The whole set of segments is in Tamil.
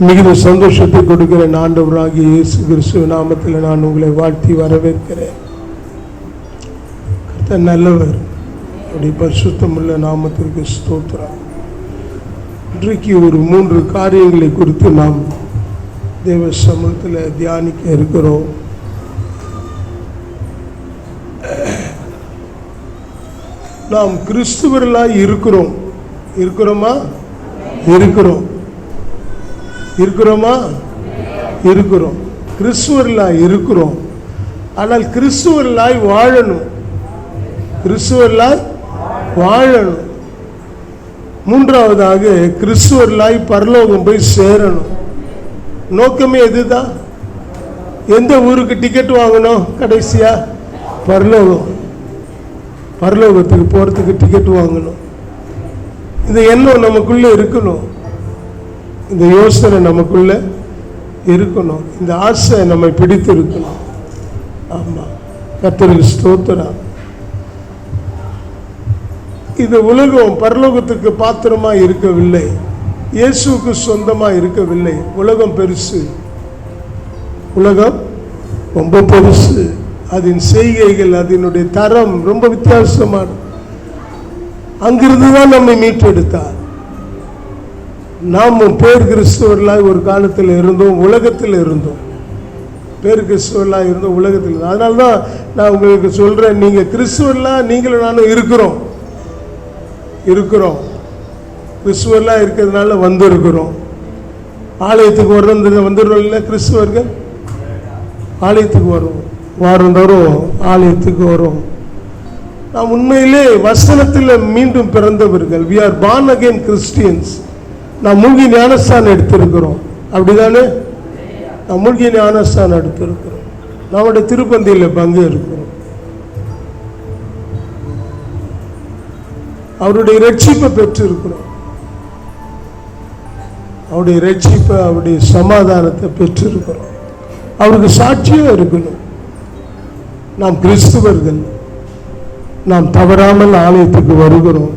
மிகுந்த சந்தோஷத்தை கொடுக்கிற ஆண்டவராகிய இயேசு கிறிஸ்துவ நாமத்தில் நான் உங்களை வாழ்த்தி வரவேற்கிறேன். கர்த்தர் நல்லவர், அப்படி பரிசுத்தமுள்ள நாமத்திற்கு ஸ்தோத்திரம். இன்றைக்கு ஒரு 3 காரியங்களை குறித்து நாம் தேவ சமூகத்தில் தியானிக்க இருக்கிறோம். நாம் கிறிஸ்துவர்களாய் இருக்கிறோமா? இருக்கிறோம். கிறிஸ்துவர்களாய் இருக்கிறோம். ஆனால் கிறிஸ்துவர்களாய் வாழணும். மூன்றாவதாக கிறிஸ்துவர்களாய் பரலோகம் போய் சேரணும். நோக்கமே எதுதான்? எந்த ஊருக்கு டிக்கெட் வாங்கணும்? கடைசியா பரலோகத்துக்கு போறதுக்கு டிக்கெட் வாங்கணும். இந்த எண்ணம் நமக்குள்ள இருக்கணும், இந்த யோசனை நமக்குள்ள இருக்கணும், இந்த ஆசை நம்மை பிடித்து இருக்கணும். ஆமா, கர்த்தருக்கு ஸ்தோத்திரம். இந்த உலகம் பரலோகத்துக்கு பாத்திரமா இருக்கவில்லை, இயேசுவுக்கு சொந்தமா இருக்கவில்லை. உலகம் பெருசு, உலகம் ரொம்ப பெருசு. அதன் செய்கைகள், அதனுடைய தரம் ரொம்ப வித்தியாசமான. அங்கிருந்து தான் நம்மை மீட்டெடுத்தார். நாமும் பேர் கிறிஸ்துவர்களாய் ஒரு காலத்தில் இருந்தோம், உலகத்தில் இருந்தோம். பேர் கிறிஸ்துவர்களாய் இருந்தோம், உலகத்தில் இருந்தோம். அதனால தான் நான் உங்களுக்கு சொல்றேன், நீங்க கிறிஸ்துவர்களாக நீங்களும் நானும் இருக்கிறோம். கிறிஸ்துவர்களாக இருக்கிறதுனால வந்திருக்கிறோம். ஆலயத்துக்கு வந்துடுறோம் இல்லை? கிறிஸ்துவர்கள் ஆலயத்துக்கு வரும், வாரந்தோறும் ஆலயத்துக்கு வரும். நாம் உண்மையிலே வசனத்தில் மீண்டும் பிறந்தவர்கள். we are born again Christians. நாம் மூழ்கி ஞானஸ்தானம் எடுத்திருக்கிறோம், அப்படிதானே? நாம் மூழ்கி ஞானஸ்தானம் எடுத்திருக்கிறோம். நம்முடைய திருப்பந்தியில் பங்கு இருக்கிறோம். அவருடைய ரட்சிப்பை பெற்றிருக்கிறோம். அவருடைய ரட்சிப்பை, அவருடைய சமாதானத்தை பெற்றிருக்கிறோம். அவருக்கு சாட்சியாக இருக்கணும். நாம் கிறிஸ்துவர்கள், நாம் தவறாமல் ஆலயத்துக்கு வருகிறோம்.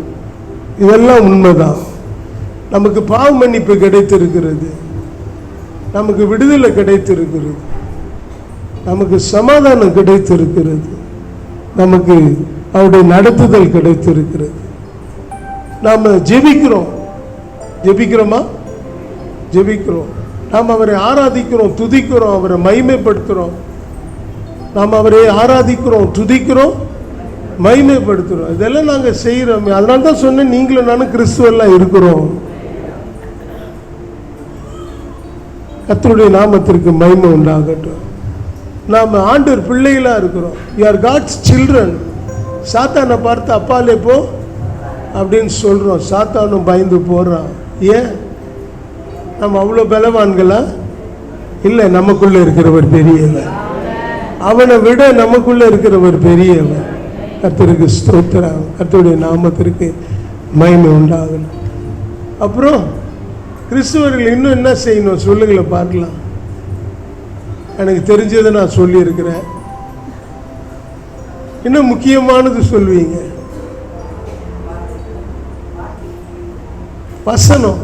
இதெல்லாம் உண்மைதான். நமக்கு பாவ மன்னிப்பு கிடைத்திருக்கிறது, நமக்கு விடுதலை கிடைத்திருக்கிறது, நமக்கு சமாதானம் கிடைத்திருக்கிறது, நமக்கு அவருடைய நடத்துதல் கிடைத்திருக்கிறது. நாம் ஜெபிக்கிறோமா? நாம் அவரை ஆராதிக்கிறோம், துதிக்கிறோம், அவரை மகிமைப்படுத்துகிறோம். நாம் அவரை ஆராதிக்கிறோம், துதிக்கிறோம், மகிமைப்படுத்துகிறோம். இதெல்லாம் நாங்கள் செய்கிறோம். அதனால தான் சொன்னேன், நீங்களும் நானும் கிறிஸ்துவெல்லாம் இருக்கிறோம். கர்த்தருடைய நாமத்திற்கு மகிமை உண்டாகட்டும். நாம் ஆண்டவர் பிள்ளைகளாக இருக்கிறோம். we are God's children. சாத்தானை பார்த்து அப்பாலே போ அப்படின்னு சொல்கிறோம். சாத்தானும் பயந்து போடுறான். ஏன்? நம்ம அவ்வளோ பலவான்களா? இல்லை, நமக்குள்ளே இருக்கிறவர் பெரியவர். அவனை விட நமக்குள்ளே இருக்கிறவர் பெரியவர். கர்த்தருக்கு ஸ்தோத்திரம். கர்த்தருடைய நாமத்திற்கு மகிமை உண்டாகணும். அப்புறம் கிறிஸ்துவர்கள் இன்னும் என்ன செய்யணும் சொல்லுங்களேன் பார்க்கலாம். எனக்கு தெரிஞ்சதை நான் சொல்லியிருக்கிறேன். இன்னும் முக்கியமானது சொல்வீங்க. வசனம்.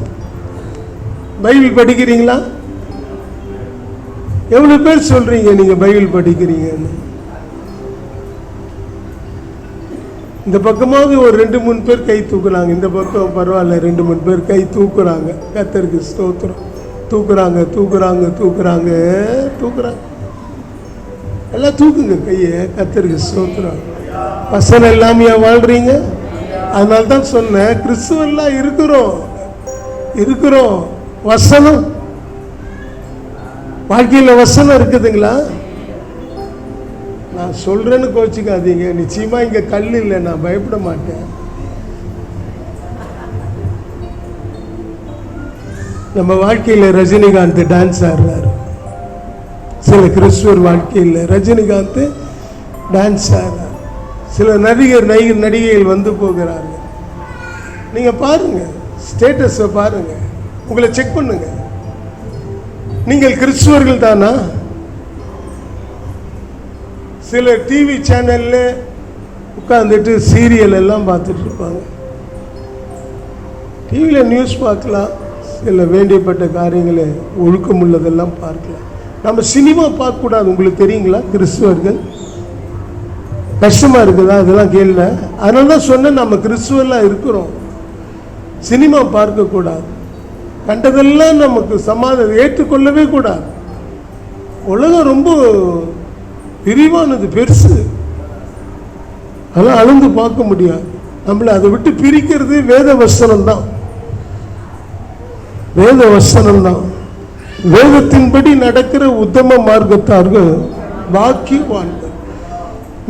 பைபிள் படிக்கிறீங்களா? எவ்வளவு பேர் சொல்றீங்க நீங்க பைபிள் படிக்கிறீங்கன்னு? இந்த பக்கமாவது ஒரு 2-3 பேர் கை தூக்குறாங்க. இந்த பக்கம் பரவாயில்ல, 2-3 பேர் கை தூக்குறாங்க. கர்த்தருக்கு ஸ்தோத்திரம். தூக்குறாங்க. எல்லாம் தூக்குங்க கையை. கர்த்தருக்கு ஸ்தோத்திரம். வசனம் எல்லாமே வாழ்றீங்க. அதனால தான் சொன்னேன், கிறிஸ்துவெல்லாம் இருக்கிறோம். வசனம், வாழ்க்கையில் வசனம் இருக்குதுங்களா? நான் சொல்றேன்னு கோச்சிக்காதீங்க. நிச்சயமா இங்க கல் இல்லை, நான் பயப்பட மாட்டேன். நம்ம வாழ்க்கையில் ரஜினிகாந்த் டான்ஸ் ஆடுறாரு. சில கிறிஸ்துவர் வாழ்க்கையில் ரஜினிகாந்த் டான்ஸ் ஆடுறார். சில நடிகைகள் வந்து போகிறார்கள். நீங்க பாருங்க, ஸ்டேட்டஸ் பாருங்க, உங்களை செக் பண்ணுங்க. நீங்கள் கிறிஸ்துவர்கள் தானா? சில டிவி சேனல்ல உட்கார்ந்துட்டு சீரியல் எல்லாம் பார்த்துட்டு இருப்பாங்க. டிவியில் நியூஸ் பார்க்கலாம், சில வேண்டியப்பட்ட காரியங்களை ஒழுக்கம் உள்ளதெல்லாம் பார்க்கலாம். நம்ம சினிமா பார்க்கக்கூடாது. உங்களுக்கு தெரியுங்களா? கிறிஸ்துவர்கள் கஷ்டமாக இருக்குதா? அதெல்லாம் கேள்ல. அதனால தான் சொன்னேன், நம்ம கிறிஸ்துவெல்லாம் இருக்கிறோம். சினிமா பார்க்கக்கூடாது. கண்டதெல்லாம் நமக்கு சமாதானம் ஏற்றுக்கொள்ளவே கூடாது. உலகம் ரொம்ப விரிவானது, பெருசு. அதெல்லாம் அளந்து பார்க்க முடியாது. நம்மளை அதை விட்டு பிரிக்கிறது வேத வசனம் தான். வேத வசனம் தான். வேதத்தின்படி நடக்கிற உத்தம மார்க்கத்தார்கள் பாக்கியவான்கள்.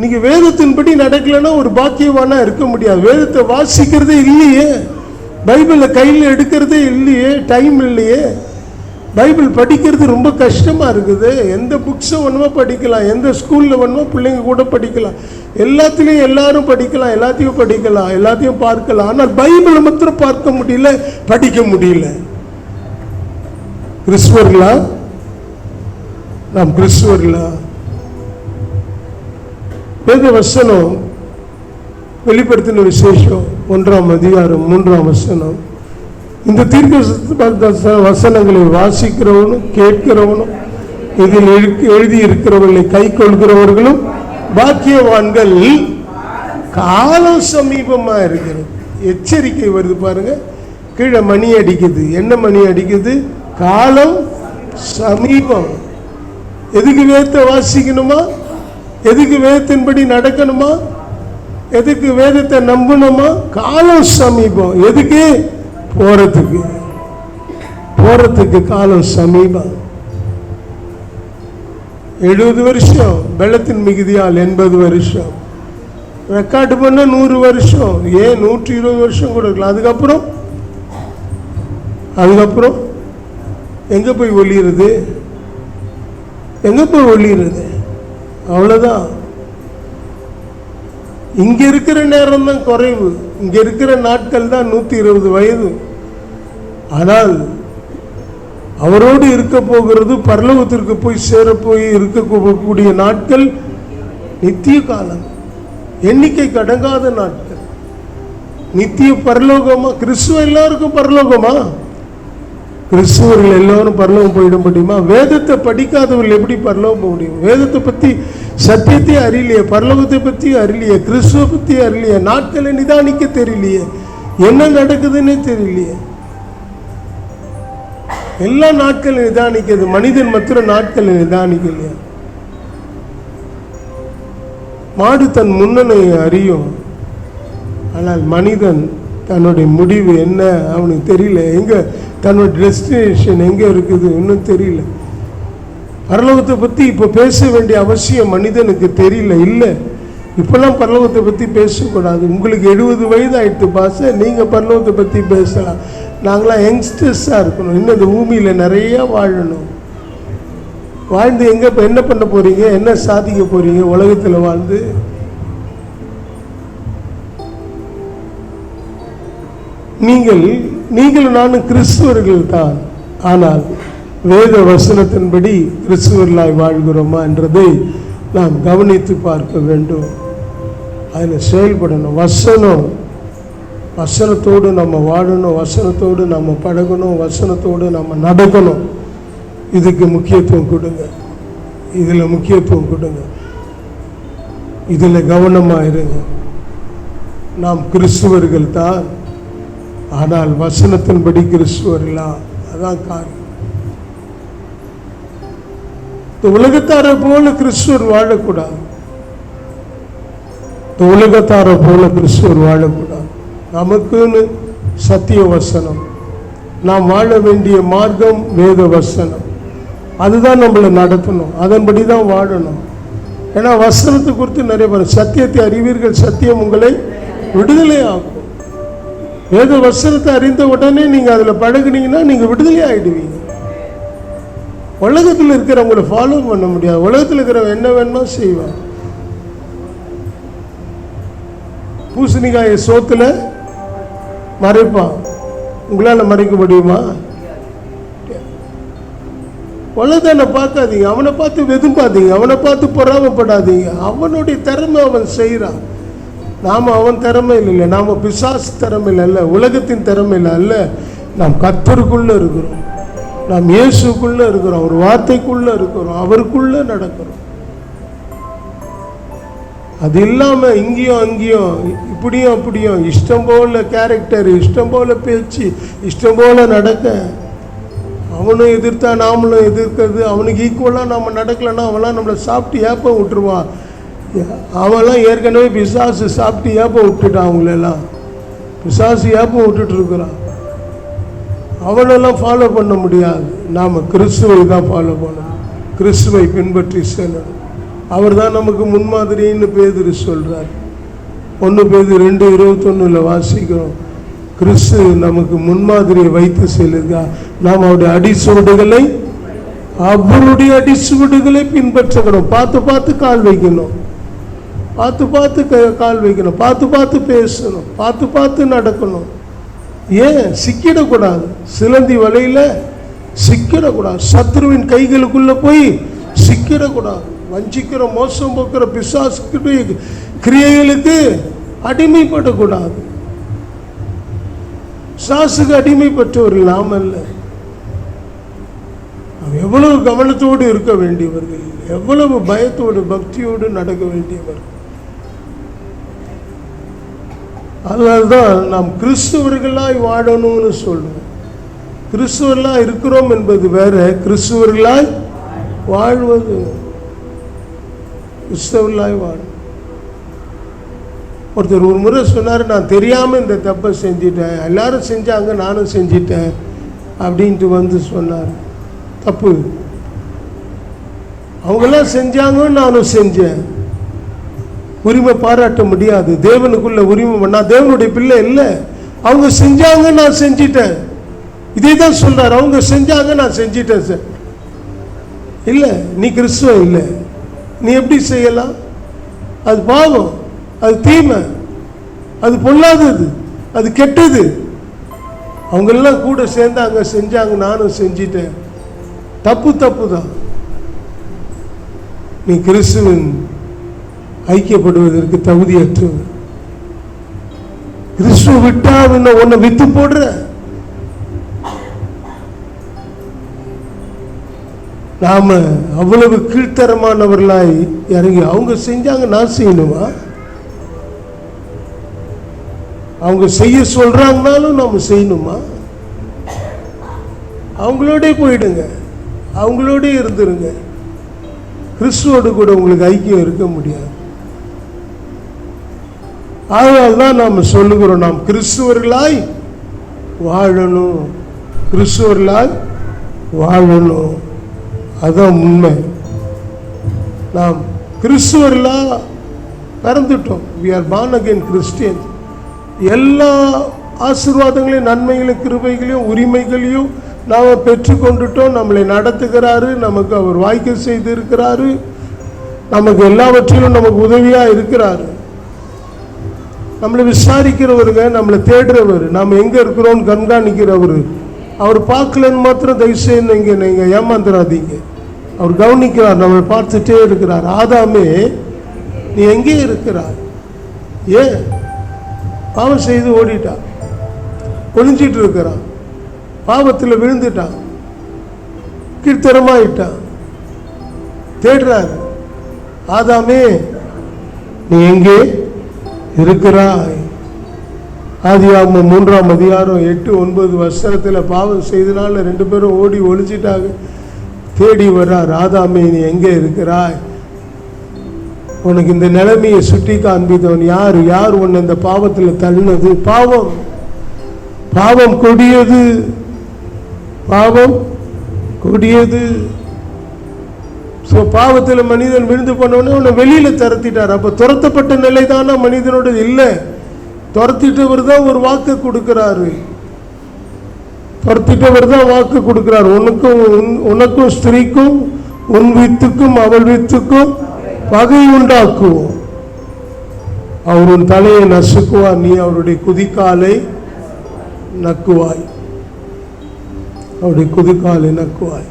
நீங்க வேதத்தின்படி நடக்கலன்னா ஒரு பாக்கியவானா இருக்க முடியாது. வேதத்தை வாசிக்கிறதே இல்லையே, பைபிளை கையில் எடுக்கிறதே இல்லையே, டைம் இல்லையே. பைபிள் படிக்கிறது ரொம்ப கஷ்டமாக இருக்குது. எந்த புக்ஸை வேணுமோ படிக்கலாம், எந்த ஸ்கூலில் வேணுமோ பிள்ளைங்க கூட படிக்கலாம், எல்லாத்துலேயும் எல்லாரும் படிக்கலாம், எல்லாத்தையும் படிக்கலாம், எல்லாத்தையும் பார்க்கலாம். ஆனால் பைபிளை மாத்திரம் பார்க்க முடியல, படிக்க முடியல. கிறிஸ்துவர்களா? நாம் கிறிஸ்துவர்களா? வேத வசனம் வெளிப்படுத்தின விசேஷம் 1ஆம் அதிகாரம் 3ஆம் வசனம். இந்த தீர்க்க வசனங்களை வாசிக்கிறவனும் கேட்கிறவனும் இதில் எழுதி இருக்கிறவர்களை கை கொள்கிறவர்களும் பாக்கியவான்கள். காலம் சமீபமா இருக்கிறது. எச்சரிக்கை வருது பாருங்க. கீழே மணி அடிக்குது. என்ன மணி அடிக்குது? காலம் சமீபம். எதுக்கு வேதத்தை வாசிக்கணுமா? எதுக்கு வேதத்தின்படி நடக்கணுமா? எதுக்கு வேதத்தை நம்பணுமா? காலம் சமீபம். எதுக்கு? போறதுக்கு காலம் சமீபம். 70 வருஷம் வெள்ளத்தின் மிகுதியால் 80 வருஷம் ரெக்கார்டு பண்ண 100 வருஷம், ஏன் 120 வருஷம் கூட இருக்கலாம். அதுக்கப்புறம் எங்க போய் ஒளியிறது? எங்க போய் ஒளியிறது? அவ்வளவுதான். இங்க இருக்கிற நேரம் தான் குறைவு. இங்க இருக்கிற நாட்கள் தான் 120 வயது. ஆனால் அவரோடு இருக்க போகிறது, பரலோகத்திற்கு போய் சேர போய் இருக்கக்கூடிய நாட்கள் நித்திய காலம், எண்ணிக்கை கடங்காத நாட்கள், நித்திய பரலோகமா? கிறிஸ்துவ எல்லாருக்கும் பரலோகமா? கிறிஸ்துவர்கள் எல்லாரும் பரலோகம் போயிட முடியுமா? வேதத்தை படிக்காதவர்கள் எப்படி பரலோகம் போக முடியும்? வேதத்தை பத்தி சத்தியத்தை அறியலையே, பரலோகத்தை பத்தி அறியலையே, கிறிஸ்துவ பத்தி அறியலையே, நாட்களை நிதானிக்க தெரியலையே, என்ன நடக்குதுன்னு தெரியலையே. எல்லா நாட்களும் நிதானிக்கிறது, மனிதன் மற்ற நாட்களை நிதானிக்கலையா? மாடு தன் முன்னனை அறியும், ஆனால் மனிதன் தன்னுடைய முடிவு என்ன அவனுக்கு தெரியல. எங்க தன்னோட டெஸ்டினேஷன் எங்க இருக்குது இன்னும் தெரியல. பரலோகத்தை பத்தி இப்ப பேச வேண்டிய அவசியம் மனிதனுக்கு தெரியல. இல்லை, இப்பெல்லாம் பரலோகத்தை பத்தி பேசக்கூடாது. உங்களுக்கு 70 வயது ஆயிடுத்து பாச, நீங்க பரலோகத்தை பத்தி பேசலாம். நாங்களாம் யங்ஸ்டர்ஸா இருக்கணும். இன்னும் இந்த பூமியில நிறைய வாழணும். வாழ்ந்து எங்க என்ன பண்ண போறீங்க? என்ன சாதிக்க போறீங்க உலகத்துல வாழ்ந்து? நீங்கள் நானும் கிறிஸ்துவர்கள் தான். ஆனால் வேத வசனத்தின்படி கிறிஸ்துவர்களாய் வாழ்கிறோமா என்றதை நாம் கவனித்து பார்க்க வேண்டும். அதில் செயல்படணும். வசனத்தோடு நம்ம வாழணும், வசனத்தோடு நம்ம பழகணும், வசனத்தோடு நம்ம நடக்கணும். இதுக்கு முக்கியத்துவம் கொடுங்க. இதில் முக்கியத்துவம் கொடுங்க. இதில் கவனமாக இருங்க. நாம் கிறிஸ்துவர்கள் தான், ஆனால் வசனத்தின்படி கிறிஸ்துவர்களா? அதான் காரியம். உலகத்தாரை போல கிறிஸ்துவர் வாழக்கூடாது. உலகத்தாரை போல கிறிஸ்துவர் வாழக்கூடாது. நமக்குன்னு சத்திய வசனம், நாம் வாழ வேண்டிய மார்க்கம் வேத வசனம். அதுதான் நம்மளை நடத்தணும், அதன்படி தான் வாழணும். ஏன்னா வசனத்தை குறித்து நிறைய பேர் சத்தியத்தை அறிவீர்கள், சத்தியம் உங்களை விடுதலை ஆகும். வேத வசனத்தை அறிந்த உடனே நீங்க அதுல பழகுனீங்கன்னா நீங்க விடுதலை ஆயிடுவீங்க. உலகத்தில் இருக்கிறவங்களை ஃபாலோ பண்ண முடியாது. உலகத்தில் இருக்கிறவங்க என்ன வேணுமோ செய்வான். பூசணிக்காய சோத்துல மறைப்பான், உங்களால மறைக்க முடியுமா? உலகத்தை பார்க்காதீங்க, அவனை பார்த்து வெதும்பாதீங்க, அவனை பார்த்து பொறாமப்படாதீங்க. அவனுடைய திறமை அவன் செய்யறான். நாம அவன் திறமை இல்லை, நாம பிசாசு திறமையில் அல்ல, உலகத்தின் திறமையில் அல்ல, நாம் கர்த்தருக்குள்ள இருக்கிறோம், நாம் இயேசுக்குள்ள இருக்கிறோம், ஒரு வார்த்தைக்குள்ள இருக்கிறோம், அவருக்குள்ள நடக்கிறோம். அது இல்லாம இங்கேயும் அங்கேயும் இப்படியும் அப்படியும் இஷ்டம் போல கேரக்டர், இஷ்டம் போல பேச்சு, இஷ்டம் போல நடக்க, அவனும் எதிர்த்தா நாமளும் எதிர்க்கிறது, அவனுக்கு ஈக்குவலாக நம்ம நடக்கலைன்னா அவன்லாம் நம்மளை சாப்பிட்டு ஏப்ப விட்டுருவான். அவன்லாம் ஏற்கனவே பிசாசு சாப்பிட்டு ஏப்ப விட்டுட்டான், அவங்களெல்லாம் பிசாசு ஏப்ப விட்டுட்டு இருக்கிறான். அவனெல்லாம் ஃபாலோ பண்ண முடியாது. நாம் கிறிஸ்துவை தான் ஃபாலோ பண்ணணும், கிறிஸ்துவை பின்பற்றி செல்லணும். அவர் தான் நமக்கு முன்மாதிரின்னு பேதுரு சொல்கிறார். 1 பேதுரு 2:21 வாசிக்கிறோம். கிறிஸ்து நமக்கு முன்மாதிரியை வைத்து செல்லுங்க, நாம் அவருடைய அடிச்சுவடுகளை பின்பற்றணும். பார்த்து பார்த்து கால் வைக்கணும், பார்த்து பார்த்து கால் வைக்கணும், பார்த்து பார்த்து பேசணும், பார்த்து பார்த்து நடக்கணும். ஏன் சிக்கிடக்கூடாது, சிலந்தி வலையில சிக்கிடக்கூடாது, சத்ருவின் கைகளுக்குள்ள போய் சிக்கிடக்கூடாது, வஞ்சிக்கிற மோசம் போக்குற பிசாசு கிரியைகளுக்கு அடிமைப்படக்கூடாது. பிசாசுக்கு அடிமைப்பட்டவர்கள் நாம் அல்ல. எவ்வளவு கவனத்தோடு இருக்க வேண்டியவர்கள், எவ்வளவு பயத்தோடு பக்தியோடு நடக்க வேண்டியவர்கள். அதனால்தான் நாம் கிறிஸ்துவர்களாய் வாழணும்னு சொல்றோம். கிறிஸ்துவர்களாய் இருக்கிறோம் என்பது வேற, கிறிஸ்துவர்களாய் வாழ்வது. கிறிஸ்தவர்களாய் வாழும். ஒருத்தர் ஒரு முறை சொன்னார், நான் தெரியாமல் இந்த தப்பை செஞ்சிட்டேன், எல்லாரும் செஞ்சாங்க நானும் செஞ்சிட்டேன் அப்படின்ட்டு வந்து சொன்னார். தப்பு, அவங்கெல்லாம் செஞ்சாங்கன்னு நானும் செஞ்சேன். உரிமை பாராட்ட முடியாது, தேவனுக்குள்ள உரிமை. நான் தேவனுடைய பிள்ளை இல்லை, அவங்க செஞ்சாங்க நான் செஞ்சிட்டேன். இதே தான் சொல்றாரு, அவங்க செஞ்சாங்க நான் செஞ்சிட்டேன் சார். இல்லை, நீ கிறிஸ்துவ இல்லை, நீ எப்படி செய்யலாம்? அது பாவம், அது தீமை, அது பொல்லாதது, அது கெட்டது. அவங்களெல்லாம் கூட சேர்ந்தாங்க செஞ்சாங்க நானும் செஞ்சிட்டேன். தப்பு தப்பு தான். நீ கிறிஸ்துவின் ஐக்கியப்படுவதற்கு தகுதியற்றவர். கிறிஸ்துவ விட்டா உன்னை வித்து போடுற. நாம அவ்வளவு கீழ்த்தரமானவர்களாய் இறங்கி அவங்க செஞ்சாங்க நான் செய்யணுமா? அவங்க செய்ய சொல்றாங்கனாலும் நாம செய்யணுமா? அவங்களோட போயிடுங்க, அவங்களோட இருந்துருங்க. கிறிஸ்துவோடு கூட உங்களுக்கு ஐக்கியம் இருக்க முடியாது. அதனால்தான் நாம் சொல்லுகிறோம், நாம் கிறிஸ்துவர்களாய் வாழணும், கிறிஸ்துவர்களாய் வாழணும். அதான் உண்மை. நாம் கிறிஸ்துவர்களா பிறந்துட்டோம். we are born again Christians. எல்லா ஆசீர்வாதங்களையும் நன்மைகளையும் கிருபைகளையும் உரிமைகளையும் நாம் பெற்றுக்கொண்டுட்டோம். நம்மளை நடத்துகிறாரு, நமக்கு அவர் வாய்க்க செய்து இருக்கிறாரு, நமக்கு எல்லாவற்றிலும் நமக்கு உதவியா இருக்கிறாரு. நம்மளை விசாரிக்கிறவருங்க, நம்மளை தேடுறவர், நாம் எங்க இருக்கிறோம் கண்காணிக்கிறவர். அவர் பார்க்கலன்னு மாத்திரம் தயவுசெய்து நீங்க ஏமாந்துடாதீங்க. அவர் கவனிக்கிறார், நம்மளை பார்த்துட்டே இருக்கிறார். ஆதாமே நீ எங்கே இருக்கிறார்? ஏன் பாவம் செய்து ஓடிட்டான், ஒளிஞ்சிட்டு இருக்கிறான், பாவத்தில் விழுந்துட்டான், கீழ்த்தரமாயிட்டான், தேடுறார். ஆதாமே நீ எங்கே இருக்கிறாய்? ஆதியாகமம் 3ஆம் அதிகாரம் 8-9 பாவம் செய்தனால 2 பேரும் ஓடி ஒளிஞ்சிட்டாங்க. தேடி வர்றார். ஆதாமே நீ எங்கே இருக்கிறாய்? உனக்கு இந்த நிலைமையை சுட்டி காண்பித்தவன் யார்? யார் உன்னை இந்த பாவத்தில் தள்ளினது? பாவம், பாவம் கொடியது, பாவம் கொடியது. பாவத்தில் மனிதன் விழுந்து போனவனே உன்னை வெளியில துரத்திட்டார். அப்ப துரத்தப்பட்ட நிலை தானே மனிதனோட இல்லை. துரத்திட்டவர் தான் ஒரு வாக்கு கொடுக்கிறாரு, துரத்திட்டவர் தான் வாக்கு கொடுக்கிறார். உனக்கும் ஸ்திரீக்கும் உன் வித்துக்கும் அவள் வித்துக்கும் பகை உண்டாக்குவோம். அவர் உன் தலையை நசுக்குவார், நீ அவருடைய குதிக்காலை நக்குவாய். அவருடைய குதிக்காலை நக்குவாய்.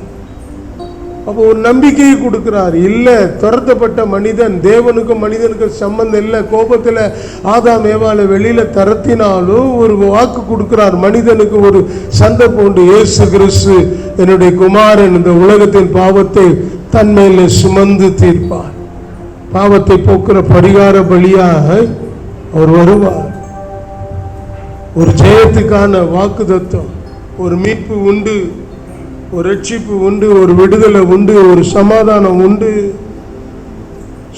அப்போ ஒரு நம்பிக்கையை கொடுக்கிறார். இல்லை, துரத்தப்பட்ட மனிதன், தேவனுக்கும் மனிதனுக்கும் சம்பந்தம் இல்லை. கோபத்தில் ஆதாம் ஏவாளை வெளியில தரத்தினாலும் ஒரு வாக்கு கொடுக்கிறார். மனிதனுக்கு ஒரு சந்தர்ப்பம் உண்டு. இயேசு கிறிஸ்து என்னுடைய குமாரன் இந்த உலகத்தின் பாவத்தை தன்மையில சுமந்து தீர்ப்பார். பாவத்தை போக்குற பரிகார பலியாக அவர் வருவார். ஒரு ஜெயத்துக்கான வாக்குத்தத்தம், ஒரு மீட்பு உண்டு, ஒரு ரட்சிப்பு உண்டு, ஒரு விடுதலை உண்டு, ஒரு சமாதானம் உண்டு.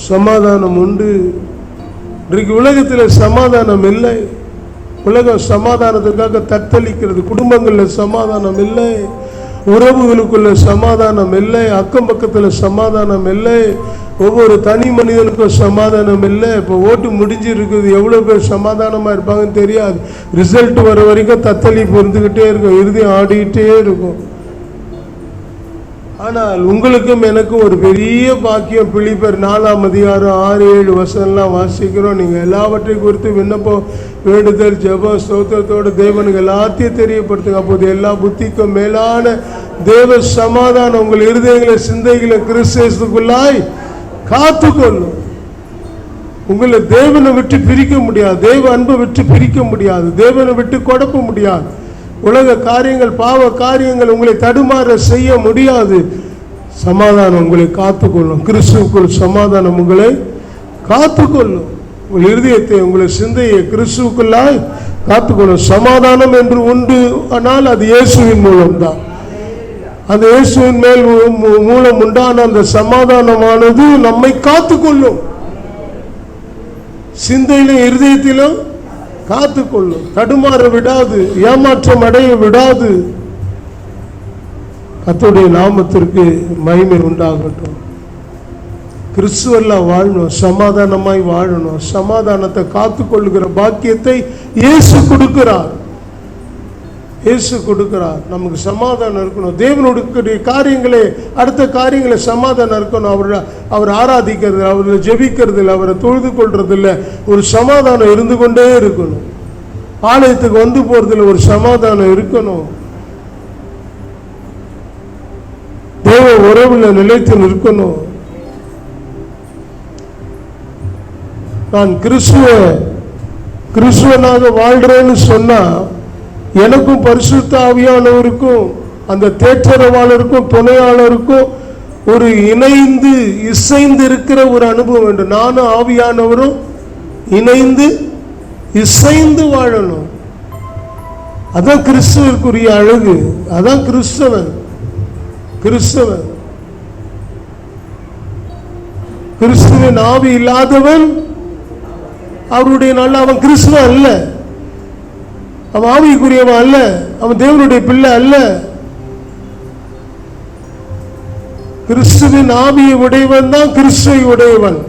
சமாதானம் உண்டு. இன்றைக்கு உலகத்தில் சமாதானம் இல்லை. உலகம் சமாதானத்துக்காக தத்தளிக்கிறது. குடும்பங்களில் சமாதானம் இல்லை, உறவுகளுக்குள்ள சமாதானம் இல்லை, அக்கம் பக்கத்தில் சமாதானம் இல்லை, ஒவ்வொரு தனி மனிதனுக்கும் சமாதானம் இல்லை. இப்போ ஓட்டு முடிஞ்சு இருக்குது, எவ்வளோ பேர் சமாதானமாக இருப்பாங்கன்னு தெரியாது. ரிசல்ட் வர வரைக்கும் தத்தளிப்பு இருந்துக்கிட்டே இருக்கும், இறுதியும் ஆடிக்கிட்டே இருக்கும். ஆனால் உங்களுக்கும் எனக்கும் ஒரு பெரிய பாக்கியம். பிலிப்பியர் 4ஆம் அதிகாரம் 6-7 வசனம்லாம் வாசிக்கிறோம். நீங்கள் எல்லாவற்றையும் குறித்து விண்ணப்பம், வேண்டுதல், ஜெபம், ஸ்தோத்திரத்தோடு தேவனுக்கு எல்லாத்தையும் தெரியப்படுத்துங்க. அப்போது எல்லா புத்திக்கும் மேலான தேவ சமாதானம் உங்கள் இருதயங்களை சிந்தைகளை கிறிஸ்துவுக்குள்ளாய் காத்துக்கொள்ளும். உங்களை தேவனை விட்டு பிரிக்க முடியாது, தேவ அன்பை விட்டு பிரிக்க முடியாது, தேவனை விட்டு கொடுக்க முடியாது. உலக காரியங்கள், பாவ காரியங்கள் உங்களை தடுமாற செய்ய முடியாது. சமாதானம் உங்களை காத்துக்கொள்ளும். கிறிஸ்துவுக்குள் சமாதானம் உங்களை காத்துக்கொள்ளும். உங்கள் இருதயத்தை, உங்களை சிந்தையை கிறிஸ்துவுக்குள்ளாய் காத்துக்கொள்ளும். சமாதானம் என்று உண்டு, ஆனால் அது இயேசுவின் மூலம்தான். அந்த இயேசுவின் மேல் மூலம் உண்டான அந்த சமாதானமானது நம்மை காத்துக்கொள்ளும். சிந்தையிலும் இருதயத்திலும் காத்துக்கொள்ளும். தடுமாற விடாது, ஏமாற்றம் அடைய விடாது. கர்த்தருடைய நாமத்திற்கு மகிமை உண்டாகட்டும். கிறிஸ்துவெல்லாம் வாழணும், சமாதானமாய் வாழணும். சமாதானத்தை காத்துக்கொள்ளுகிற பாக்கியத்தை இயேசு கொடுக்கிறார். இயேசு கொடுக்கிறார். நமக்கு சமாதானம் இருக்கணும். தேவனுடைய காரியங்களே, அடுத்த காரியங்களே சமாதானம் இருக்கணும். அவர் ஆராதிக்கிறது, அவரை ஜெபிக்கிறது இல்லை, அவரை தொழுது கொள்றது இல்லை, ஒரு சமாதானம் இருந்து கொண்டே இருக்கணும். ஆலயத்துக்கு வந்து போறதுல ஒரு சமாதானம் இருக்கணும். தேவ உறவுல நிலைத்து நிற்கணும். நான் கிறிஸ்துவனாக வாழ்றேன்னு சொன்னா எனக்கும் பரிசுத்த ஆவியானவருக்கும் அந்த தேற்றரவாளருக்கும் துணையாளருக்கும் ஒரு இணைந்து இசைந்து இருக்கிற ஒரு அனுபவம் வேண்டும். நானும் ஆவியானவரும் இணைந்து இசைந்து வாழணும். அதான் கிறிஸ்துவனுக்குரிய அழகு. அதான் கிறிஸ்தவன். கிறிஸ்துவின் ஆவி இல்லாதவன் அவருடைய நல்ல, அவன் கிறிஸ்துவன் அல்ல, அவன் ஆவிக்குரியவன் அல்ல, அவன் தேவனுடைய பிள்ளை அல்ல. கிறிஸ்துவின் ஆவியை உடையவன் தான் கிறிஸ்துவை உடையவன்.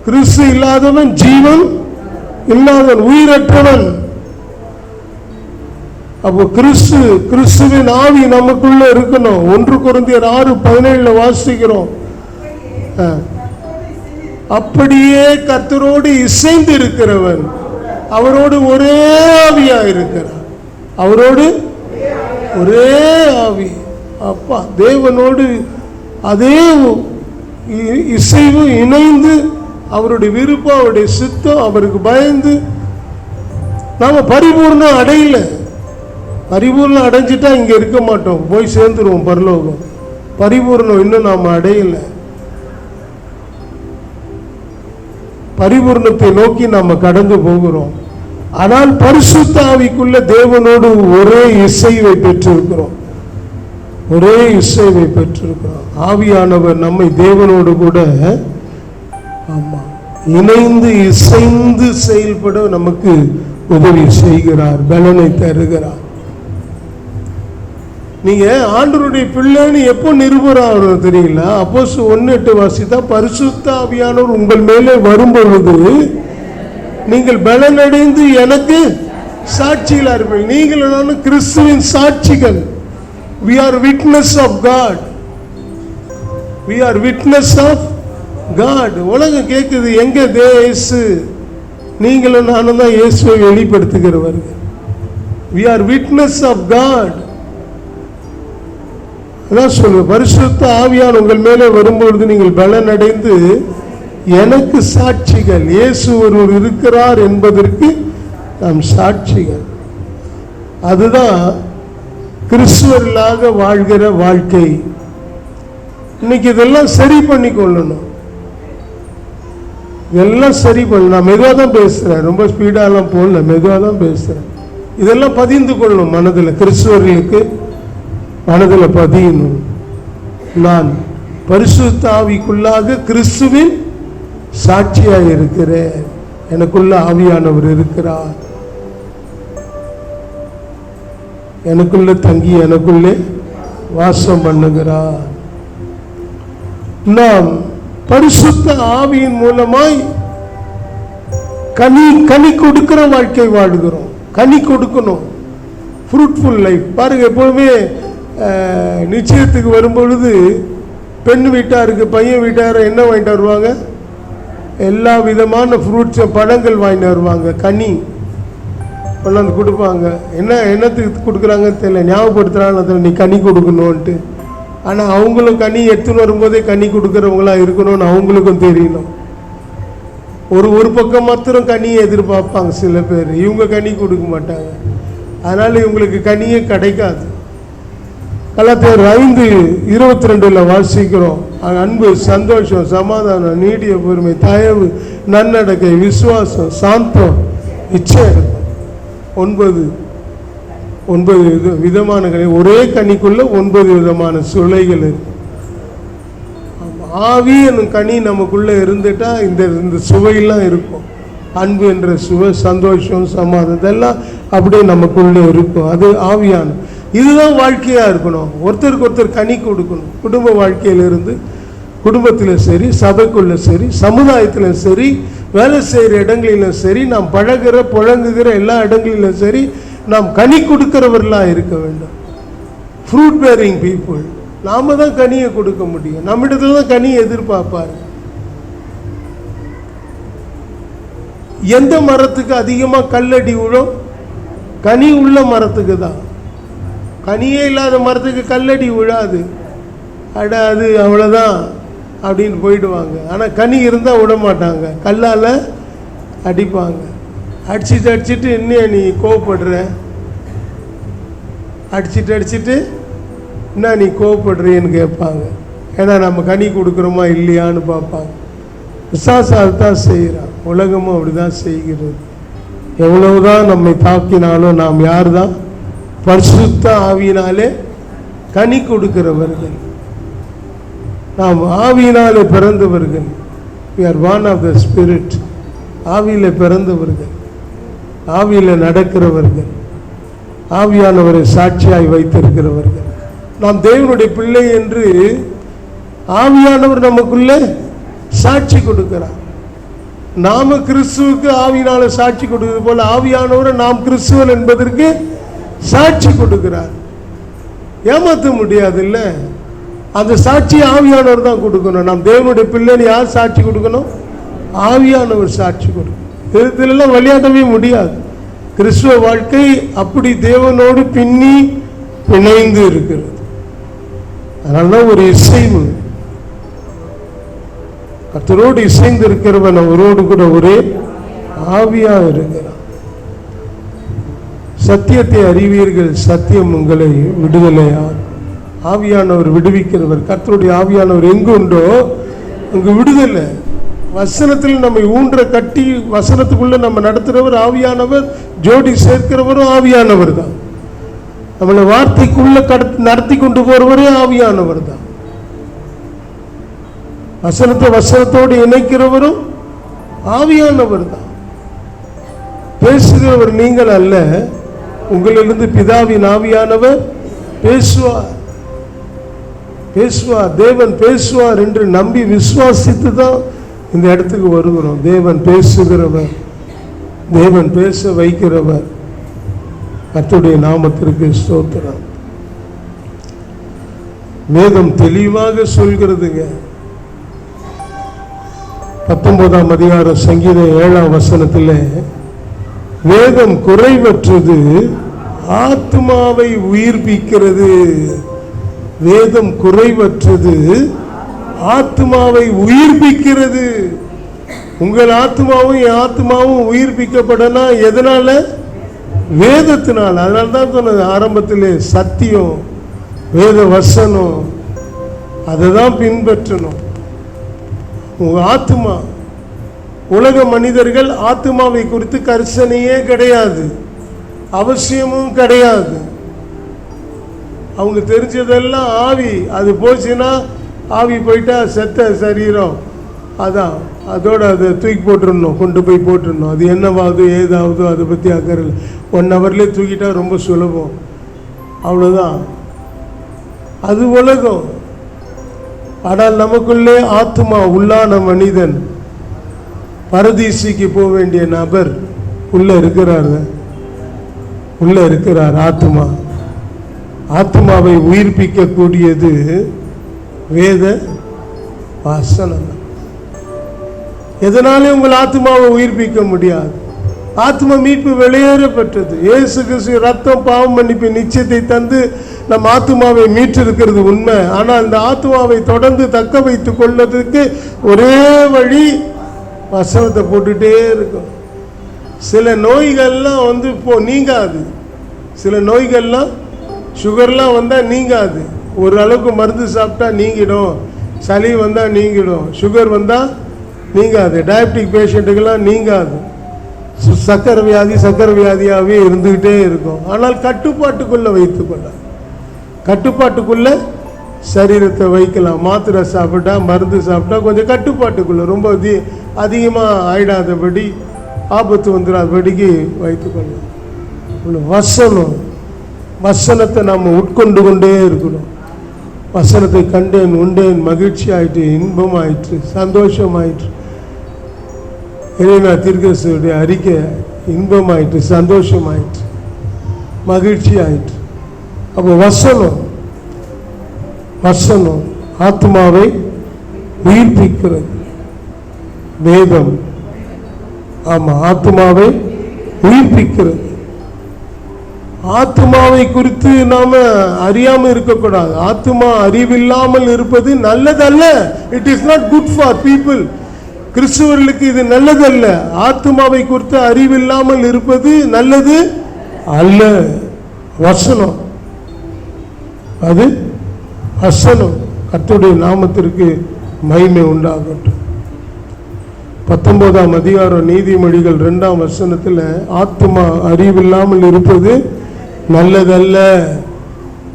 கிறிஸ்து இல்லாதவன் ஜீவன் இல்லாதவன், உயிரற்றவன். அப்போ கிறிஸ்துவின் ஆவி நமக்குள்ள இருக்கணும். 1 கொரிந்தியர் 6:17 வாசிக்கிறோம். அப்படியே கர்த்தரோடு இசைந்து இருக்கிறவன் அவரோடு ஒரே ஆவியா இருக்கிறார். அவரோடு ஒரே ஆவி. அப்பா தேவனோடு அதே இசைவு இணைந்து அவருடைய விருப்பம், அவருடைய சித்தம், அவருக்கு பயந்து நாம பரிபூர்ணம் அடையல. பரிபூர்ணம் அடைஞ்சிட்டா இங்க இருக்க மாட்டோம், போய் சேர்ந்துருவோம் பரலோகம். பரிபூர்ணம் இன்னும் நாம அடையல. பரிபூர்ணத்தை நோக்கி நாம கடந்து போகிறோம். ஆனால் பரிசுத்த ஆவிக்குள்ள தேவனோடு ஒரே இசைவை பெற்றிருக்கிறோம். ஒரே இசைவை பெற்றிருக்கிறோம். ஆவியானவர் நம்மை தேவனோடு கூட இணைந்து இசைந்து செயல்பட நமக்கு உதவி செய்கிறார், பலனை தருகிறார். நீங்க ஆண்டவருடைய பிள்ளைன்னு எப்போ நிருபராகணும் தெரியுங்களா? அப்போஸ்தலர் 1:8 வாசித்தா, பரிசுத்த ஆவியானவர் உங்கள் மேலே வரும்பொழுது நீங்கள் பலனடைந்து எனக்கு சாட்சிகளா இருப்பீங்க. நீங்கள் நானும் கிறிஸ்துவின் சாட்சிகள். we are witness of God. we are witness of God. உலகம் கேட்குது, எங்க இயேசு? நீங்களும் நானும் தான் இயேசுவை வெளிப்படுத்துகிறவர்கள். we are witness of God. அதான் சொல்லு, பரிசுத்த ஆவியான் உங்கள் மேலே வரும்பொழுது நீங்கள் பலன் அடைந்து எனக்கு சாட்சிகள். இயேசு ஒருவர் இருக்கிறார் என்பதற்கு நாம் சாட்சிகள். அதுதான் கிறிஸ்துவர்களாக வாழ்கிற வாழ்க்கை. இன்னைக்கு இதெல்லாம் சரி பண்ணி கொள்ளணும். இதெல்லாம் சரி பண்ண. நான் மெதுவாக தான் பேசுகிறேன், ரொம்ப ஸ்பீடாலாம் போகல, மெதுவாக தான் பேசுகிறேன். இதெல்லாம் பதிந்து கொள்ளணும் மனதில். கிறிஸ்துவர்களுக்கு மனதில் பதியணும். நான் பரிசுத்த ஆவிக்குள்ளாக கிறிஸ்துவின் சாட்சியாக இருக்கிறேன். எனக்குள்ள ஆவியானவர் இருக்கிறார், எனக்குள்ள தங்கி எனக்குள்ளே வாசம் பண்ணுகிறார். நாம் பரிசுத்த ஆவியின் மூலமாய் கனி கொடுக்கிற வாழ்க்கை வாழ்கிறோம். கனி கொடுக்கணும், ஃப்ரூட்ஃபுல் லைஃப். பாருங்க, எப்பவுமே நிச்சயத்துக்கு வரும்பொழுது பெண் வீட்டாருக்கு பையன் வீட்டார் என்ன வாங்கிட்டு வருவாங்க? எல்லா விதமான ஃப்ரூட்ஸ், பழங்கள் வாங்கிட்டு வருவாங்க, கனி கொண்டாந்து கொடுப்பாங்க. என்னத்துக்கு கொடுக்குறாங்கன்னு தெரியல, ஞாபகப்படுத்துறாங்க நீ கனி கொடுக்கணும்ன்ட்டு. ஆனால் அவங்களும் கனி எடுத்துன்னு வரும்போதே கனி கொடுக்குறவங்களா இருக்கணும்னு அவங்களுக்கும் தெரியணும். ஒரு பக்கம் மாத்திரம் கனியை எதிர்பார்ப்பாங்க சில பேர், இவங்க கனி கொடுக்க மாட்டாங்க. அதனால இவங்களுக்கு கனியே கிடைக்காது. கலாத்தியர் 5:22 வாசிக்கிறோம், அன்பு, சந்தோஷம், சமாதானம், நீடிய பொறுமை, தயவு, நன்னடக்கை, விசுவாசம், சாந்தம், இச்சை இருக்கும். 9 விதமான கனி. ஒரே கனிக்குள்ள 9 விதமான சுளைகள் இருக்கு. ஆவி என்னும் கனி நமக்குள்ள இருந்துட்டா இந்த சுவையெல்லாம் இருக்கும். அன்பு என்ற சுவை, சந்தோஷம், சமாதானம், இதெல்லாம் அப்படியே நமக்குள்ள இருக்கும். அது ஆவியான. இதுதான் வாழ்க்கையா இருக்கணும். ஒருத்தருக்கு ஒருத்தர் கனி கொடுக்கணும். குடும்ப வாழ்க்கையிலிருந்து, குடும்பத்தில் சரி, சபைக்குள்ள சரி, சமுதாயத்தில் சரி, வேலை செய்கிற இடங்களிலும் சரி, நாம் புழங்குகிற எல்லா இடங்களிலும் சரி, நாம் கனி கொடுக்கிறவர்களாக இருக்க வேண்டும். Fruit bearing people. நாம தான் கனியை கொடுக்க முடியும். நம்மிடத்துல தான் கனியை எதிர்பார்ப்பாரு. எந்த மரத்துக்கு அதிகமாக கல்லடி விழும்? கனி உள்ள மரத்துக்கு தான். கனியே இல்லாத மரத்துக்கு கல்லடி விழாது. அது அவ்வளோதான் அப்படின்னு போயிடுவாங்க. ஆனால் கனி இருந்தால் விட மாட்டாங்க, கல்லால் அடிப்பாங்க. அடிச்சுட்டு இன்னும் நீ கோவப்படுற, அடிச்சுட்டு என்ன நீ கோவப்படுறேன்னு கேட்பாங்க. ஏன்னா நம்ம கனி கொடுக்குறோமா இல்லையான்னு பார்ப்பாங்க. விசாசா அதுதான் செய்கிறான். உலகமும் அப்படிதான் செய்கிறது. எவ்வளவுதான் நம்மை தாக்கினாலும் நாம் யார் தான்? பரிசுத்த ஆவியினாலே கனி கொடுக்கிறவர்கள். நாம் ஆவியினாலே பிறந்தவர்கள். we are born of the spirit. ஆவியில பிறந்தவர்கள், ஆவியில நடக்கிறவர்கள், ஆவியானவரை சாட்சியாய் வைத்திருக்கிறவர்கள். நாம் தேவனுடைய பிள்ளை என்று ஆவியானவர் நமக்குள்ளே சாட்சி கொடுக்கிறார். நாம கிறிஸ்துவுக்கு ஆவியினால சாட்சி கொடுக்கிறது போல ஆவியானவரை நாம் கிறிஸ்துவன் என்பதற்கு சாட்சி கொடுக்கிறார். ஏமாற்ற முடியாது இல்ல? அந்த சாட்சி ஆவியானவர் தான் கொடுக்கணும். நாம் தேவனுடைய பிள்ளைன்னு யார் சாட்சி கொடுக்கணும்? ஆவியானவர் சாட்சி கொடுக்கணும். இதெல்லாம் விளையாடவே முடியாது. கிறிஸ்துவ வாழ்க்கை அப்படி தேவனோடு பிணைந்து இருக்கிறது. அதனால்தான் ஒரு இசைவு. கர்த்தரோடு இசைந்து இருக்கிறவன் அவரோடு கூட ஒரே ஆவியா இருக்கிறான். சத்தியத்தை அறிவீர்கள், சத்தியம் உங்களை விடுதலையா. ஆவியானவர் விடுவிக்கிறவர். கர்த்தருடைய ஆவியானவர் எங்கு உண்டோ அங்கு விடுதலை. வசனத்தில் நம்மை ஊன்ற கட்டி வசனத்துக்குள்ள நம்ம நடத்துறவர் ஆவியானவர். ஜோடி சேர்க்கிறவரும் ஆவியானவர் தான். நம்மளை வார்த்தைக்குள்ள நடத்தி கொண்டு போறவரே ஆவியானவர் தான். வசனத்தோடு இணைக்கிறவரும் ஆவியானவர் தான். பேசுகிறவர் நீங்கள் அல்ல, உங்களிலிருந்து பிதாவின் ஆவியானவர் பேசுவார். தேவன் பேசுவார் என்று நம்பி விசுவாசித்து தான் இந்த இடத்துக்கு வருகிறோம். தேவன் பேசுகிறவர், தேவன் பேச வைக்கிறவர். கர்த்தருடைய நாமத்திற்கு ஸ்தோத்திரம். வேதம் தெளிவாக சொல்கிறதுங்க. 19ஆம் அதிகாரம் சங்கீதம் 7ஆம் வசனத்தில் வேதம் குறைவற்றது, ஆத்மாவை உயிர்ப்பிக்கிறது. வேதம் குறைவற்றது, ஆத்மாவை உயிர்ப்பிக்கிறது. உங்கள் ஆத்மாவும் என் ஆத்மாவும் உயிர்ப்பிக்கப்படனா எதனால? வேதத்தினால். அதனால தான் சொன்னது ஆரம்பத்திலே, சத்தியம் வேத வசனம், அதை தான் பின்பற்றணும். உங்க ஆத்மா, உலக மனிதர்கள் ஆத்மாவை குறித்து கரிசனையே கிடையாது, அவசியமும் கிடையாது. அவங்க தெரிஞ்சதெல்லாம் ஆவி. அது போச்சுன்னா, ஆவி போயிட்டா செத்த சரீரம், அதான் அதோட அதை தூக்கி போட்டுருணும், கொண்டு போய் போட்டுருணும். அது என்னவாகுது ஏதாவது அதை பற்றி அக்கறை இல்லை. 1 ஹவர்லேயே தூக்கிட்டா ரொம்ப சுலபம், அவ்வளோதான். அது உலகம். ஆனால் நமக்குள்ளே ஆத்மா, உள்ளான மனிதன், பரதீசிக்கு போக வேண்டிய நபர் உள்ள இருக்கிறார். உள்ள இருக்கிறார் ஆத்மா. ஆத்மாவை உயிர்ப்பிக்க கூடியது வேத வசனம். எதனாலே உங்கள் ஆத்மாவை உயிர்ப்பிக்க முடியாது. ஆத்மா மீட்பு வெளியேறப்பட்டது. இயேசு கிறிஸ்து ரத்தம் பாவம் மன்னிப்பு நிச்சயத்தை தந்து நம் ஆத்மாவை மீட்டிருக்கிறது உண்மை. ஆனால் இந்த ஆத்மாவை தொடர்ந்து தக்க வைத்துக் கொள்வதற்கு ஒரே வழி வசனத்தை போட்டுட்டே இருக்கும். சில நோய்கள்லாம் நீங்காது. சில நோய்கள்லாம், சுகர்லாம் வந்தால் நீங்காது. ஒரு அளவுக்கு மருந்து சாப்பிட்டா நீங்கிடும். சளி வந்தால் நீங்கிடும். சுகர் வந்தால் நீங்காது. டயபெட்டிக் பேஷண்ட்டுக்கெல்லாம் நீங்காது. சக்கரை வியாதியாகவே இருந்துக்கிட்டே இருக்கும். ஆனால் கட்டுப்பாட்டுக்குள்ளே வைத்துக்கொள்ள, கட்டுப்பாட்டுக்குள்ளே சரீரத்தை வைக்கலாம். மாத்திரை சாப்பிட்டா, மருந்து சாப்பிட்டா கொஞ்சம் கட்டுப்பாட்டுக்குள்ளே, ரொம்ப அதிகமாக ஆயிடாதபடி, ஆபத்து வந்துடாதபடிக்கு வைத்துக்கொள்ளலாம். வசனம், வசனத்தை நாம் உட்கொண்டு கொண்டே இருக்கணும். வசனத்தை கண்டேன், உண்டேன், மகிழ்ச்சி ஆயிற்று, இன்பம் ஆயிற்று, சந்தோஷம் ஆயிற்று. இறைவா தீர்க்கதரிசியுடைய அறிக்கை, இன்பம் ஆயிற்று, சந்தோஷம் ஆயிற்று, மகிழ்ச்சி ஆயிற்று. அப்போ வசனம், வசனம் ஆத்மாவை உயிர்ப்பிக்கிறது. வேதம், ஆமா, ஆத்மாவை உயிர்ப்பிக்கிறது. ஆத்மாவை குறித்து நாம அறியாம இருக்கக்கூடாது. ஆத்மா அறிவில்லாமல் இருப்பது நல்லதல்ல. It is not good for people. கிறிஸ்துவர்களுக்கு இது நல்லதல்ல. ஆத்மாவை குறித்து அறிவில்லாமல் இருப்பது நல்லது அல்ல. வசனம், அது வசனம். கர்த்தருடைய நாமத்திற்கு மகிமை உண்டாகட்டும். 19ஆம் அதிகாரம் நீதிமொழிகள் 2ஆம் வசனத்தில், ஆத்மா அறிவில்லாமல் இருப்பது நல்லதல்ல.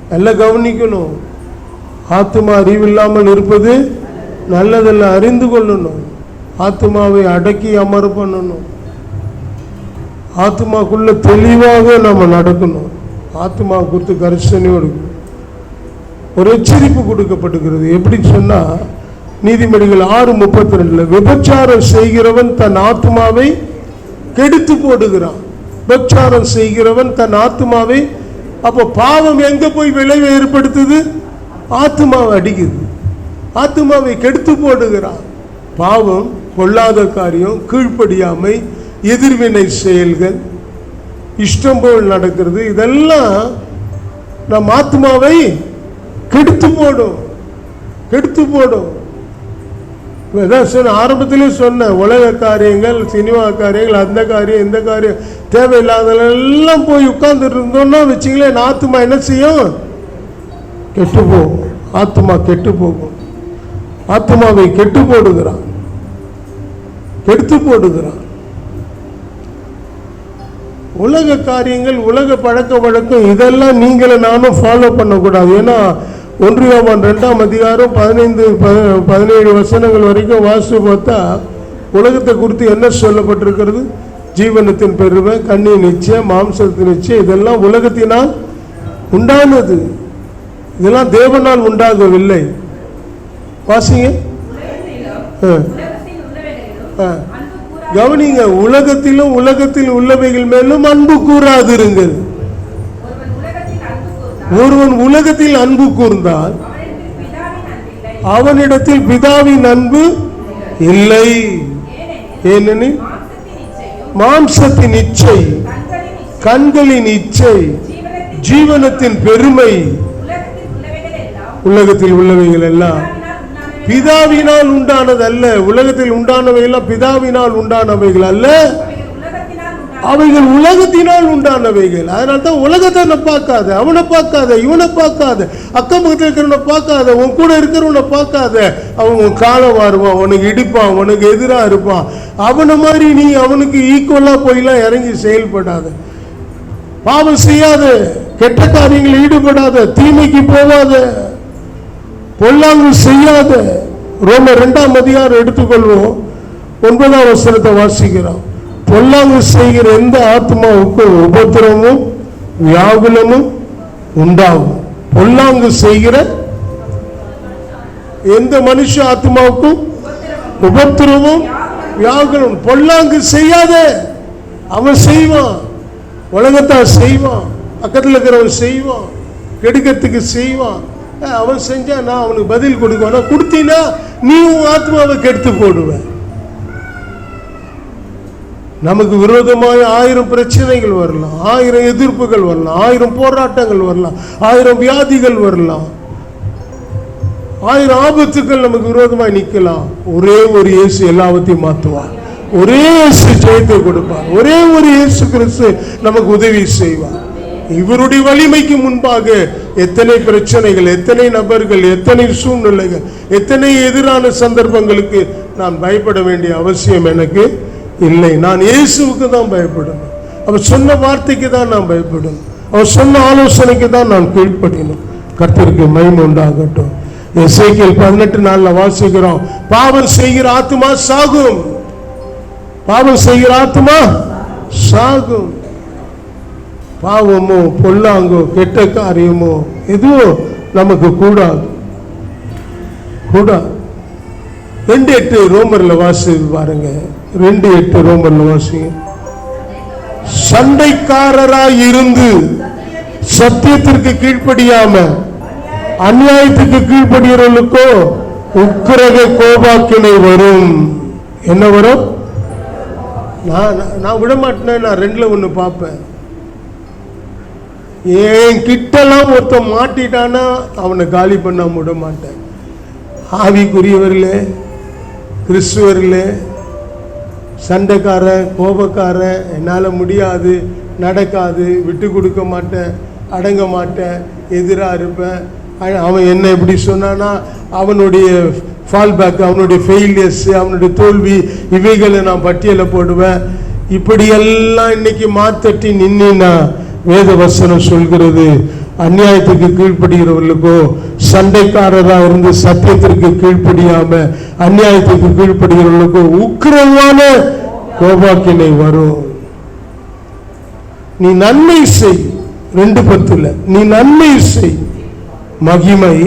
நல்லா கவனிக்கணும். ஆத்மா அறிவில்லாமல் இருப்பது நல்லதல்ல. அறிந்து கொள்ளணும். ஆத்மாவை அடக்கி அமர பண்ணணும். ஆத்மாக்குள்ள தெளிவாக நம்ம நடக்கணும். ஆத்மா குறித்து கரிசனையோடு ஒரு எச்சரிப்பு கொடுக்கப்படுகிறது. எப்படி சொன்னா, நீதிமொழிகள் 6:32, விபச்சாரம் செய்கிறவன் தன் ஆத்மாவை கெடுத்து போடுகிறான். விபச்சாரம் செய்கிறவன் தன் ஆத்மாவை, அப்போ பாவம் எங்க போய் விளைவை ஏற்படுத்துது? ஆத்மாவை அடிக்குது, ஆத்மாவை கெடுத்து போடுகிறான். பாவம், பொல்லாத காரியம், கீழ்ப்படியாமை, எதிர்வினை செயல்கள், இஷ்டம் போல் நடக்கிறது, இதெல்லாம் நம் ஆத்மாவை கெடுத்து போடும், கெடுத்து போடும். ஆரம்பத்திலே சொன்ன உலக காரியங்கள், சினிமா காரியங்கள், அந்த காரியம் இந்த காரியம், தேவையில்லாதெல்லாம் போய் உட்கார்ந்துட்டு இருந்தோம்னா வச்சுங்களேன், ஆத்மா என்ன செய்யும்? கெட்டு போகும். ஆத்மா கெட்டு போகும். ஆத்மாவை கெட்டு போடுகிறான், கெடுத்து போடுகிறான். உலக காரியங்கள், உலக பழக்க வழக்கம், இதெல்லாம் நீங்களும் நானும் ஃபாலோ பண்ணக்கூடாது. ஏன்னா 1 யோவான் 2ஆம் அதிகாரம் 15-17 வசனங்கள் வரைக்கும் வாசித்து பார்த்தா உலகத்தை குறித்து என்ன சொல்லப்பட்டிருக்கிறது? ஜீவனத்தின் பெருமை, கண்ணின் நிச்சயம், மாம்சத்தின் நிச்சயம், இதெல்லாம் உலகத்தினால் உண்டானது. இதெல்லாம் தேவனால் உண்டாகவில்லை. வாசிங்க, கவனிங்க. உலகத்திலும் உலகத்தில் உள்ளவைகள் மேலும் அன்பு கூறாதிருங்கள். ஒருவன் உலகத்தில் அன்பு கூர்ந்தால் அவனிடத்தில் பிதாவின் அன்பு இல்லை. ஏனெனில் மாம்சத்தின் இச்சை, கண்களின் இச்சை, ஜீவனத்தின் பெருமை, உலகத்தில் உள்ளவைகள் எல்லாம் பிதாவினால் உண்டானது அல்ல. உலகத்தில் உண்டானவைகள் எல்லாம் பிதாவினால் உண்டானவைகள் அல்ல, அவைகள் உலகத்தினால் உண்டானவைகள். அதனால்தான் உலகத்தை பார்க்காத, அவனை பார்க்காத, இவனை பார்க்காத, அக்கம் பக்கத்தில் இருக்கிறவனை பார்க்காத, உன் கூட இருக்கிறவனை பார்க்காத. அவன் உன் காலை வாருவான், உனக்கு இடிப்பான், உனக்கு எதிராக இருப்பான். அவனை மாதிரி நீ அவனுக்கு ஈக்குவலா போயெல்லாம் இறங்கி செயல்படாத. பாவம் செய்யாத, கெட்ட காரியங்களில் ஈடுபடாத, தீமைக்கு போகாத, பொல்லாங்கு செய்யாத. ரோமர் 2ஆம் அதிகாரம் எடுத்துக்கொள்வோம், 9ஆம் வசனத்தை வாசிக்கிறோம். பொல்லாங்கு செய்கிற எந்த ஆத்மாவுக்கும் உபத்திரமும் வியாகுலமும் உண்டாகும். பொல்லாங்கு செய்கிற எந்த மனுஷ ஆத்மாவுக்கும் உபத்திரமும் வியாகுலம். பொல்லாங்கு செய்யாத, அவன் செய்வான், உலகத்தான் செய்வான், பக்கத்தில் இருக்கிறவன் செய்வான், கெடுக்கிறதுக்கு செய்வான். அவன் செஞ்சா நான் அவனுக்கு பதில் கொடுக்குவான். கொடுத்தீங்கன்னா நீ உன் ஆத்மாவை கெடுத்து போடுவேன். நமக்கு விரோதமாக 1000 பிரச்சனைகள் வரலாம், 1000 எதிர்ப்புகள் வரலாம், 1000 போராட்டங்கள் வரலாம், 1000 வியாதிகள் வரலாம், 1000 ஆபத்துக்கள் நமக்கு விரோதமாக நிற்கலாம். ஒரே ஒரு இயேசு எல்லாவற்றையும் மாற்றுவார். ஒரே இயேசு ஜெயத்தை கொடுப்பார். ஒரே ஒரு இயேசு கிறிஸ்து நமக்கு உதவி செய்வார். இவருடைய வலிமைக்கு முன்பாக எத்தனை பிரச்சனைகள், எத்தனை நபர்கள், எத்தனை சூழ்நிலைகள், எத்தனை எதிரான சந்தர்ப்பங்களுக்கு நான் பயப்பட வேண்டிய அவசியம் எனக்கு இல்லை. நான் இயேசுவுக்கு தான் பயப்படணும். அவர் சொன்ன வார்த்தைக்கு தான் நான் பயப்படணும். அவர் சொன்ன ஆலோசனைக்கு தான் நான் கீழ்ப்படியணும். கர்த்தருக்கு மகிமை உண்டாகட்டும். எசேக்கியேல் 18:4 வாசிக்கிறோம், பாவம் செய்கிற ஆத்துமா சாகும். பாவம் செய்கிற ஆத்துமா சாகும். பாவமோ பொல்லாங்கோ கெட்ட காரியமோ எதுவும் நமக்கு கூடாது. 2:8 ரோமர்ல வாசி பாருங்க. 2:8 ரோமர்ல வாசிங்க. சண்டைக்காரராய் இருந்து சத்தியத்திற்கு கீழ்ப்படியாம அநியாயத்துக்கு கீழ்ப்படுகிறவர்களுக்கோ உக்கிரக கோபாக்கினை வரும். என்ன வரும்? நான் விட மாட்டேன். நான் 2ல 1 பார்ப்பேன். என் கிட்டலாம் ஒருத்தன் மாட்டிட்டானா அவனை காலி பண்ண விட மாட்டேன். ஆவிக்குரியவர்களே, கிறிஸ்துவர்களே, சண்டைக்காரன், கோபக்காரன், என்னால் முடியாது, நடக்காது, விட்டு கொடுக்க மாட்டேன், அடங்க மாட்டேன், எதிராக இருப்பேன். அவன் என்ன எப்படி சொன்னானா அவனுடைய ஃபால்பேக், அவனுடைய ஃபெயிலியர்ஸ், அவனுடைய தோல்வி, இவைகளை நான் பட்டியலை போடுவேன். இப்படியெல்லாம் இன்னைக்கு மாத்தட்டி நின்னா வேத வசனம் சொல்கிறது, அநியாயத்துக்கு கீழ்ப்படுகிறவர்களுக்கோ, சண்டைக்காரராக இருந்து சத்தியத்திற்கு கீழ்ப்படியாம அநியாயத்துக்கு கீழ்ப்படுகிறவர்களுக்கோ உக்கிரமான கோபாக்கினை வரும். நீ நன்மை செய். 2:10 நீ நன்மை செய், மகிமை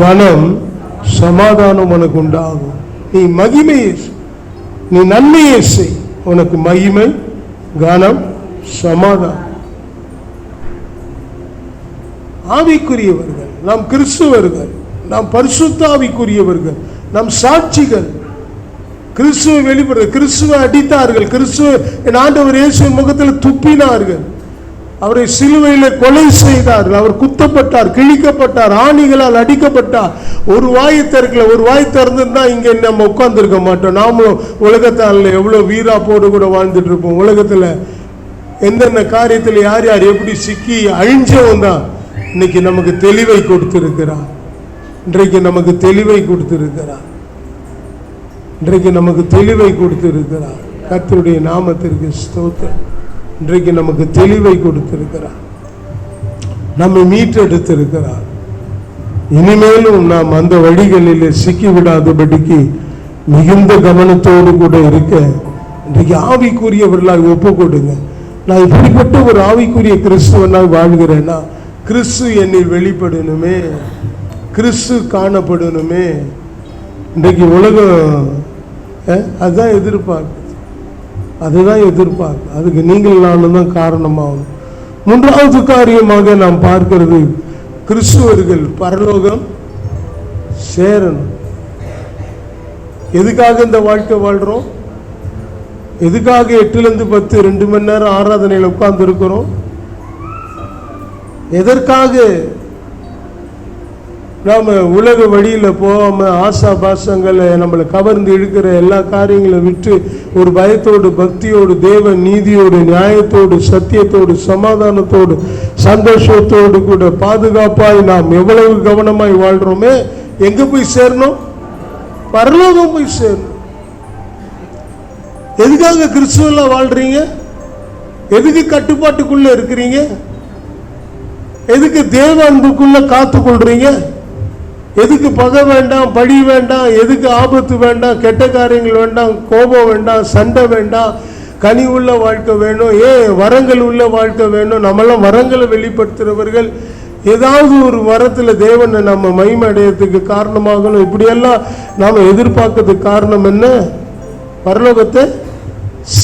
கனம் சமாதானம் உனக்கு உண்டாகும். நீ மகிமையை, நீ நன்மையை செய், உனக்கு மகிமை கனம் சமாதானம். ஆவிக்குரியவர்கள் நாம், கிறிஸ்துவர்கள் நாம், பரிசுத்த ஆவிக்குரியவர்கள் நாம், சாட்சிகள். கிறிஸ்துவை வெளிப்படுத்த, கிறிஸ்துவை அடித்தார்கள், கிறிஸ்துவ என் ஆண்டவர் இயேசுவின் முகத்தில் துப்பினார்கள், அவரை சிலுவையில் கொலை செய்தார்கள், அவர் குத்தப்பட்டார், கிழிக்கப்பட்டார், ஆணிகளால் அடிக்கப்பட்டார். ஒரு வாயை திறக்கல. ஒரு வாய் திறந்துருந்தா இங்க நம்ம உட்கார்ந்து இருக்க மாட்டோம். நாமளும் உலகத்தால் எவ்வளவு வீராப்போடு கூட வாழ்ந்துட்டு இருப்போம். உலகத்துல எந்தெந்த காரியத்தில் யார் யார் எப்படி சிக்கி அழிஞ்சவன் தான் இன்னைக்கு நமக்கு தெளிவை கொடுத்திருக்கிறார். இன்றைக்கு நமக்கு தெளிவை கொடுத்திருக்கிறார். இன்றைக்கு நமக்கு தெளிவை கொடுத்திருக்கிறார். கர்த்தருடைய நாமத்திற்கு ஸ்தோத்திரம். இன்றைக்கு நமக்கு தெளிவை கொடுத்திருக்கிறார். நம்மை மீட்டெடுத்திருக்கிறார். இனிமேலும் நாம் அந்த வழிகளில் சிக்கிவிடாதபடிக்கு மிகுந்த கவனத்தோடு கூட இருக்க இன்றைக்கு ஆவிக்குரியவர்களாக ஒப்பு கொடுங்க. நான் இப்படிப்பட்ட ஒரு ஆவிக்குரிய கிறிஸ்துவனாக வாழ்கிறேன்னா, கிறிஸ்து என்னில் வெளிப்படணுமே, கிறிஸ்து காணப்படணுமே. இன்றைக்கு உலகம் அதுதான் எதிர்பார்க்குது, அதுதான் எதிர்பார்க்கு. அதுக்கு நீங்கள் நானும் தான் காரணமாகும். 3வது காரியமாக நாம் பார்க்கிறது, கிறிஸ்துவர்கள் பரலோகம் சேரணும். எதுக்காக இந்த வாழ்க்கை வாழ்றோம்? எதுக்காக 8லிருந்து 10 2 மணி நேரம் ஆராதனையில் உட்கார்ந்து இருக்கிறோம்? எதற்காக? நாம் உலக வழியில் போகாமல் ஆசா பாசங்களை நம்மளை கவர்ந்து இழுக்கிற எல்லா காரியங்களை விட்டு ஒரு பயத்தோடு பக்தியோடு தேவ நீதியோடு நியாயத்தோடு சத்தியத்தோடு சமாதானத்தோடு சந்தோஷத்தோடு கூட பாதுகாப்பாய் நாம் எவ்வளவு கவனமாய் வாழ்கிறோமே எங்கே போய் சேரணும்? பரலோகம் போய் சேரணும். எதுக்காக கிறிஸ்துவெல்லாம் வாழ்றீங்க? எதுக்கு கட்டுப்பாட்டுக்குள்ள இருக்கிறீங்க? எதுக்கு தேவ அன்புக்குள்ள காத்து கொள்றீங்க? எதுக்கு பகை வேண்டாம், பழி வேண்டாம், எதுக்கு ஆபத்து வேண்டாம், கெட்ட காரியங்கள் வேண்டாம், கோபம் வேண்டாம், சண்டை வேண்டாம், கனி உள்ள வாழ்க்கை வேணும், வரங்கள் உள்ள வாழ்க்கை வேணும். நம்மளாம் வரங்களை வெளிப்படுத்துகிறவர்கள். ஏதாவது ஒரு வரத்தில் தேவனை நம்ம மகிமை அடையறதுக்கு காரணமாகணும். இப்படியெல்லாம் நாம் எதிர்பார்க்கறதுக்கு காரணம் என்ன? பரலோகத்தை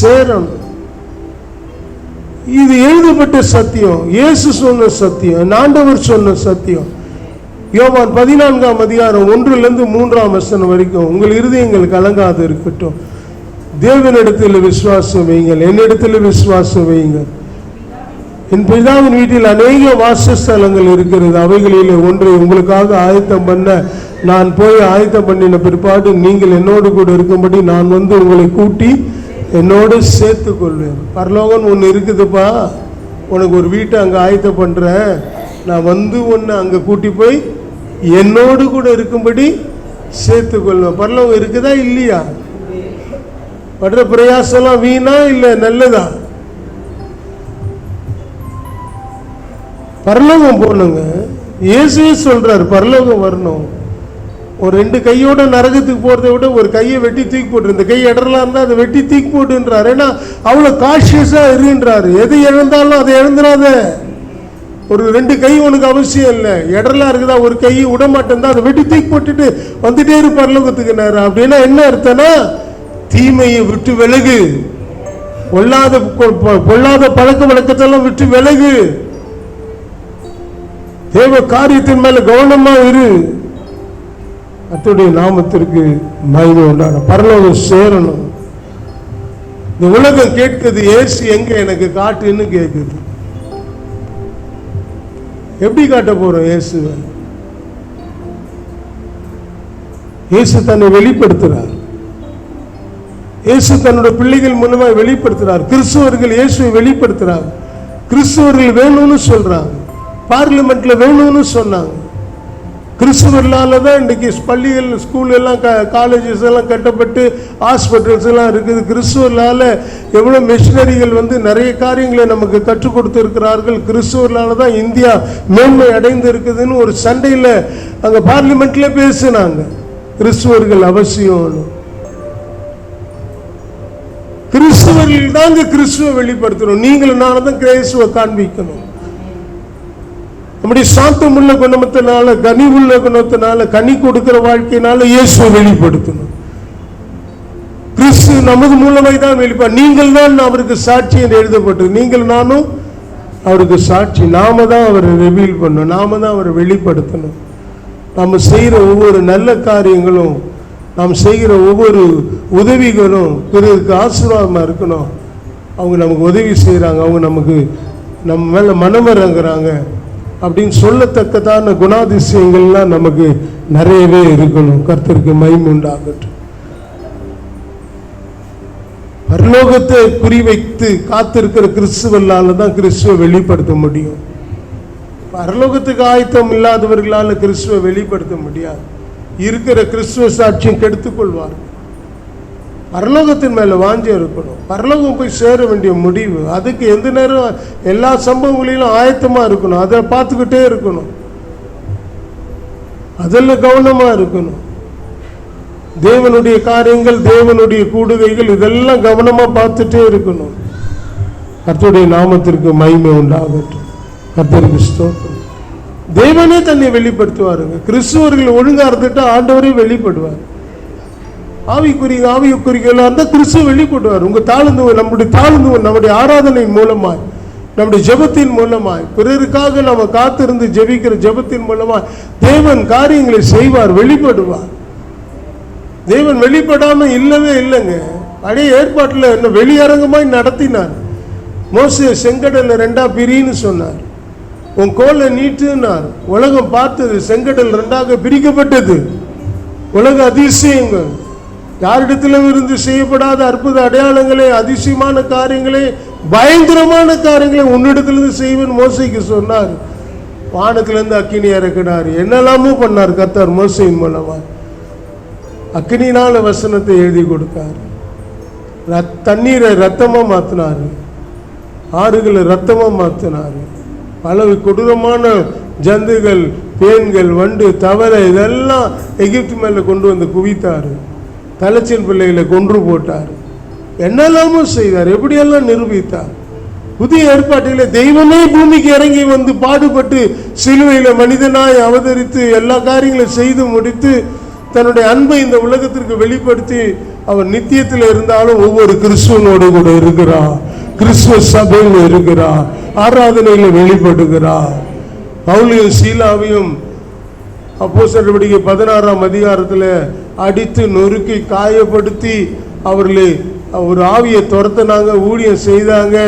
சேரணும். இது எழுதப்பட்ட சத்தியம், இயேசு சொன்ன சத்தியம், ஆண்டவர் சொன்ன சத்தியம். யோவான் 14ஆம் அதிகாரம் 1-3 வரைக்கும், உங்கள் இருதயங்கள் கலங்காது இருக்கட்டும், தேவனிடத்தில் விசுவாசம் வையுங்கள், என்னிடத்தில் விசுவாசம் வையுங்கள். என் பிதாவின் வீட்டில் அநேக வாசஸ்தலங்கள் இருக்கிறது, அவைகளில் ஒன்றை உங்களுக்காக ஆயத்தம் பண்ண நான் போய் ஆயத்தம் பண்ணின பிற்பாடு நீங்கள் என்னோடு கூட இருக்கும்படி நான் வந்து உங்களை கூட்டி என்னோடு சேர்த்து கொள்வேன். பரலோகம் ஒன்று இருக்குதுப்பா, உனக்கு ஒரு வீட்டை அங்கே ஆயத்தம் பண்ணுறேன், நான் வந்து ஒன்று அங்கே கூட்டி போய் என்னோடு கூட இருக்கும்படி சேர்த்து கொள்வேன். பரலோகம் இருக்குதா இல்லையா? படுற பிரயாசம்லாம் வீணா இல்லை நல்லதா? பரலோகம் போகணுங்க. இயேசுவே சொல்றாரு பரலோகம் வரணும். ஒரு 2 கையோட நரகத்துக்கு போறதை விட ஒரு கையை வெட்டி தூக்கி போட்டு, இந்த கை இடரலாம் இருந்தா அதை வெட்டி தூக்கி போட்டுன்றாரு. ஏன்னா அவ்வளவு கான்சியஸா இருன்றாரு. எது இழந்தாலும் அதை இழந்துடாத. ஒரு 2 கை உனக்கு அவசியம் இல்லை, இடரலா இருக்குதா ஒரு கை விடமாட்டேன் தான், அதை வெட்டி தூக்கி போட்டுட்டு வந்துட்டே இரு பரலோகத்துக்கு நேரம். அப்படின்னா என்ன அர்த்தம்னா, தீமையை விட்டு விலகு, பொல்லாத பழக்க வழக்கத்தெல்லாம் விட்டு விலகு, தேவ காரியத்தின் மேல கவனமா இரு. கர்த்தருடைய நாமத்திற்கு மகிமை உண்டாகணும். பரலோகம் சேரணும். இந்த உலகம் கேட்குது, இயேசு எங்க எனக்கு காட்டுன்னு கேட்குது. எப்படி காட்ட போறோம் இயேசுவை? இயேசு தன்னை வெளிப்படுத்துறார். இயேசு தன்னுடைய பிள்ளைகள் மூலமா வெளிப்படுத்துறார். கிறிஸ்துவர்கள் இயேசுவை வெளிப்படுத்துறாங்க. கிறிஸ்துவர்கள் வேணும்னு சொல்றாங்க, பார்லிமெண்ட்ல வேணும்னு சொன்னாங்க. கிறிஸ்துவர்களால தான் இன்றைக்கு பள்ளிகள், ஸ்கூல் எல்லாம், காலேஜஸ் எல்லாம் கட்டப்பட்டு ஹாஸ்பிட்டல்ஸ் எல்லாம் இருக்குது. கிறிஸ்துவர்களால எவ்வளோ மிஷினரிகள் வந்து நிறைய காரியங்களை நமக்கு கற்றுக் கொடுத்து இருக்கிறார்கள். கிறிஸ்துவர்களால தான் இந்தியா மேன்மை அடைந்து இருக்குதுன்னு ஒரு சண்டையில் அங்கே பார்லிமெண்ட்ல பேசினாங்க. கிறிஸ்துவர்கள் அவசியம். கிறிஸ்துவர்கள் தாங்க கிறிஸ்துவ வெளிப்படுத்தணும். நீங்களும் நானும் தான் கிறிஸ்துவ காண்பிக்கணும். நம்முடைய சாந்தமுள்ள குணத்தினால, கனிவுள்ள குணத்தினால, கனி கொடுக்கிற வாழ்க்கையினால இயேசுவை வெளிப்படுத்தணும். கிறிஸ்து நமது மூலமாய் தான் வெளிப்பாடு. நீங்கள் தான் அவருக்கு சாட்சி என்று எழுதப்பட்டது. நீங்கள் நானும் அவருக்கு சாட்சி. நாம தான் அவரை ரிவீல் பண்ணணும், நாம தான் அவரை வெளிப்படுத்தணும். நம்ம செய்கிற ஒவ்வொரு நல்ல காரியங்களும், நாம் செய்கிற ஒவ்வொரு உதவிகளும் பிறருக்கு ஆசீர்வாதமாக இருக்கணும். அவங்க நமக்கு உதவி செய்கிறாங்க, அவங்க நமக்கு நம்ம மேலே மனமிறங்குறாங்க அப்படின்னு சொல்லத்தக்கதான குணாதிசயங்கள்லாம் நமக்கு நிறையவே இருக்கணும். கர்த்தருக்கு மகிமை உண்டாகட்டும். பரலோகத்தை குறிவைத்து காத்திருக்கிற கிறிஸ்துவர்களால தான் கிறிஸ்துவை வெளிப்படுத்த முடியும். பரலோகத்துக்கு ஆயத்தம் இல்லாதவர்களால கிறிஸ்துவை வெளிப்படுத்த முடியாது. இருக்கிற கிறிஸ்துவ சாட்சியம் கெடுத்துக் கொள்வார். பரலோகத்தின் மேல வாஞ்சி இருக்கணும். பரலோகம் போய் சேர வேண்டிய முடிவு. அதுக்கு எந்த நேரம் எல்லா சம்பவங்களிலும் ஆயத்தமா இருக்கணும். அதை பார்த்துக்கிட்டே இருக்கணும், அதில் கவனமா இருக்கணும். தேவனுடைய காரியங்கள், தேவனுடைய கூடுகைகள், இதெல்லாம் கவனமா பார்த்துட்டே இருக்கணும். கர்த்தருடைய நாமத்திற்கு மகிமை உண்டாகட்டும். கர்த்தருக்கு ஸ்தோத்திரம். தேவனே தன்னை வெளிப்படுத்துவாருங்க. கிறிஸ்துவர்கள் ஒழுங்கா இருந்துட்டு ஆண்டவரே வெளிப்படுவார். ஆவிக்குறிகளா இருந்தால் கிறிஸ்துவ வெளிப்படுவார். உங்க நம்முடைய ஆராதனையின் மூலமாய், நம்முடைய ஜெபத்தின் மூலமாய், பிறருக்காக நம்ம காத்திருந்து ஜெபிக்கிற ஜெபத்தின் மூலமாய் தேவன் காரியங்களை செய்வார், வெளிப்படுவார். தேவன் வெளிப்படாம இல்லவே இல்லைங்க. பழைய ஏற்பாட்டில் என்ன வெளியரங்கமாய் நடத்தினார். மோசே செங்கடல்ல 2 பிரின்னு சொன்னார். உன் கோலை நீட்டுனார். உலகம் பார்த்தது, செங்கடல் 2ஆக பிரிக்கப்பட்டது. உலக அதிசயங்கள், யாரிடத்திலும் இருந்து செய்யப்படாத அற்புத அடையாளங்களே, அதிசயமான காரியங்களே, பயங்கரமான காரியங்களை உன்னிடத்திலிருந்து செய்வேன் மோசைக்கு சொன்னார். வானத்திலிருந்து அக்கினி இறக்கினார். என்னெல்லாமோ பண்ணார் கர்த்தர் மோசையின் மூலமா. அக்கினினால வசனத்தை எழுதி கொடுத்தார். தண்ணீரை ரத்தமா மாத்தினாரு, ஆறுகளை ரத்தமா மாத்தினாரு. பல கொடூரமான ஜந்துகள், பேன்கள், வண்டு, தவளை இதெல்லாம் எகிப்து மேல கொண்டு வந்து குவித்தாரு. தலைச்சின் பிள்ளைகளை கொன்று போட்டார். என்னெல்லாமோ செய்தார், எப்படியெல்லாம் நிரூபித்தார். புதிய ஏற்பாட்டில தெய்வமே பூமிக்கு இறங்கி வந்து பாடுபட்டு சிலுவையில மனிதனாய் அவதரித்து எல்லா காரியங்களும் செய்து முடித்து தன்னுடைய அன்பை இந்த உலகத்திற்கு வெளிப்படுத்தி அவர் நித்தியத்தில் இருந்தாலும் ஒவ்வொரு கிறிஸ்துவனோடு கூட இருக்கிறார். கிறிஸ்துவ சபையில் இருக்கிறார், ஆராதனையில வெளிப்படுகிறார். பவுலையும் சீலாவையும் அப்போஸ்தலர் நடவடிக்கை 16ஆம் அதிகாரத்தில் அடித்து நொறுக்கி காயப்படுத்தி அவர்களை ஒரு ஆவியை துரத்தினாங்க, ஊழியம் செய்தாங்க.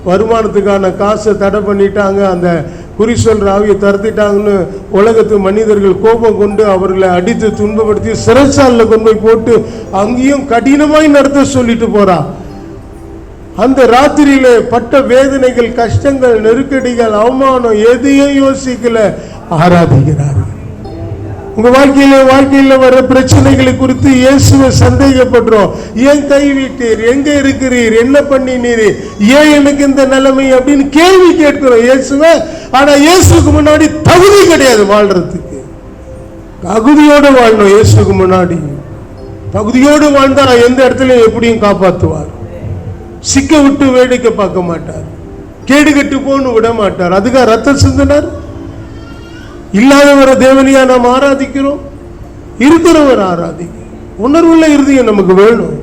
வருமானத்துக்கான காசை தடை பண்ணிட்டாங்க. அந்த குறி சொல்ற ஆவியை துரத்திட்டாங்கன்னு உலகத்து மனிதர்கள் கோபம் கொண்டு அவர்களை அடித்து துன்பப்படுத்தி சிறைச்சாலையில் கொண்டு போய் போட்டு அங்கேயும் கடினமாய் நடத்த சொல்லிட்டு போறா. அந்த ராத்திரியில பட்ட வேதனைகள், கஷ்டங்கள், நெருக்கடிகள், அவமானம் எதையும் யோசிக்கல, ஆராதிக்கிறார்கள். உங்க வாழ்க்கையில வர பிரச்சனைகளை குறித்து இயேசுவை சந்தேகப்படுறோம். ஏன் கைவிட்டீர், எங்க இருக்கிறீர், என்ன பண்ணினீர், ஏன் எனக்கு இந்த நிலைமை அப்படின்னு கேள்வி கேட்கிறோம் இயேசுவை. ஆனா இயேசுக்கு முன்னாடி தகுதி கிடையாது வாழ்றதுக்கு. தகுதியோடு வாழணும். இயேசுக்கு முன்னாடி தகுதியோடு வாழ்ந்தா எந்த இடத்துல எப்படியும் காப்பாற்றுவார். சிக்க விட்டு வேடிக்கை பார்க்க மாட்டார், கேடு கட்டு போன்னு விட மாட்டார். அதுக்காக ரத்தம் சிந்தினார். இல்லாதவரை தேவனியா நாம் ஆராதிக்கிறோம், இருக்கிறவர் ஆராதிக்கிறோம். உணர்வுள்ள இருதயம் நமக்கு வேணும்,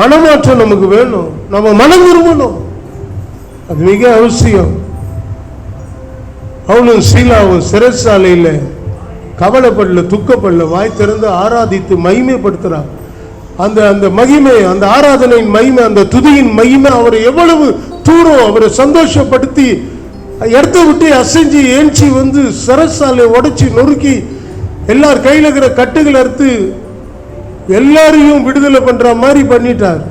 மனமாற்றம் நமக்கு வேணும், நம்ம மனம் விரும்பணும். அது மிக அவசியம். அவனும் சீலாவும் சிறைச்சாலையில் கவலைப்படல, துக்கப்படல, வாய் திறந்து ஆராதித்து மகிமைப்படுத்துறான். அந்த மகிமை, அந்த ஆராதனையின் மகிமை, அந்த துதியின் மகிமை அவரை எவ்வளவு தூரம் அவரை சந்தோஷப்படுத்தி இடத்த விட்டு அசைஞ்சு ஏஞ்சி வந்து சிறைச்சாலை உடைச்சி நொறுக்கி எல்லார் கையில் இருக்கிற கட்டுகள் அறுத்து எல்லாரையும் விடுதலை பண்ற மாதிரி பண்ணிட்டார்.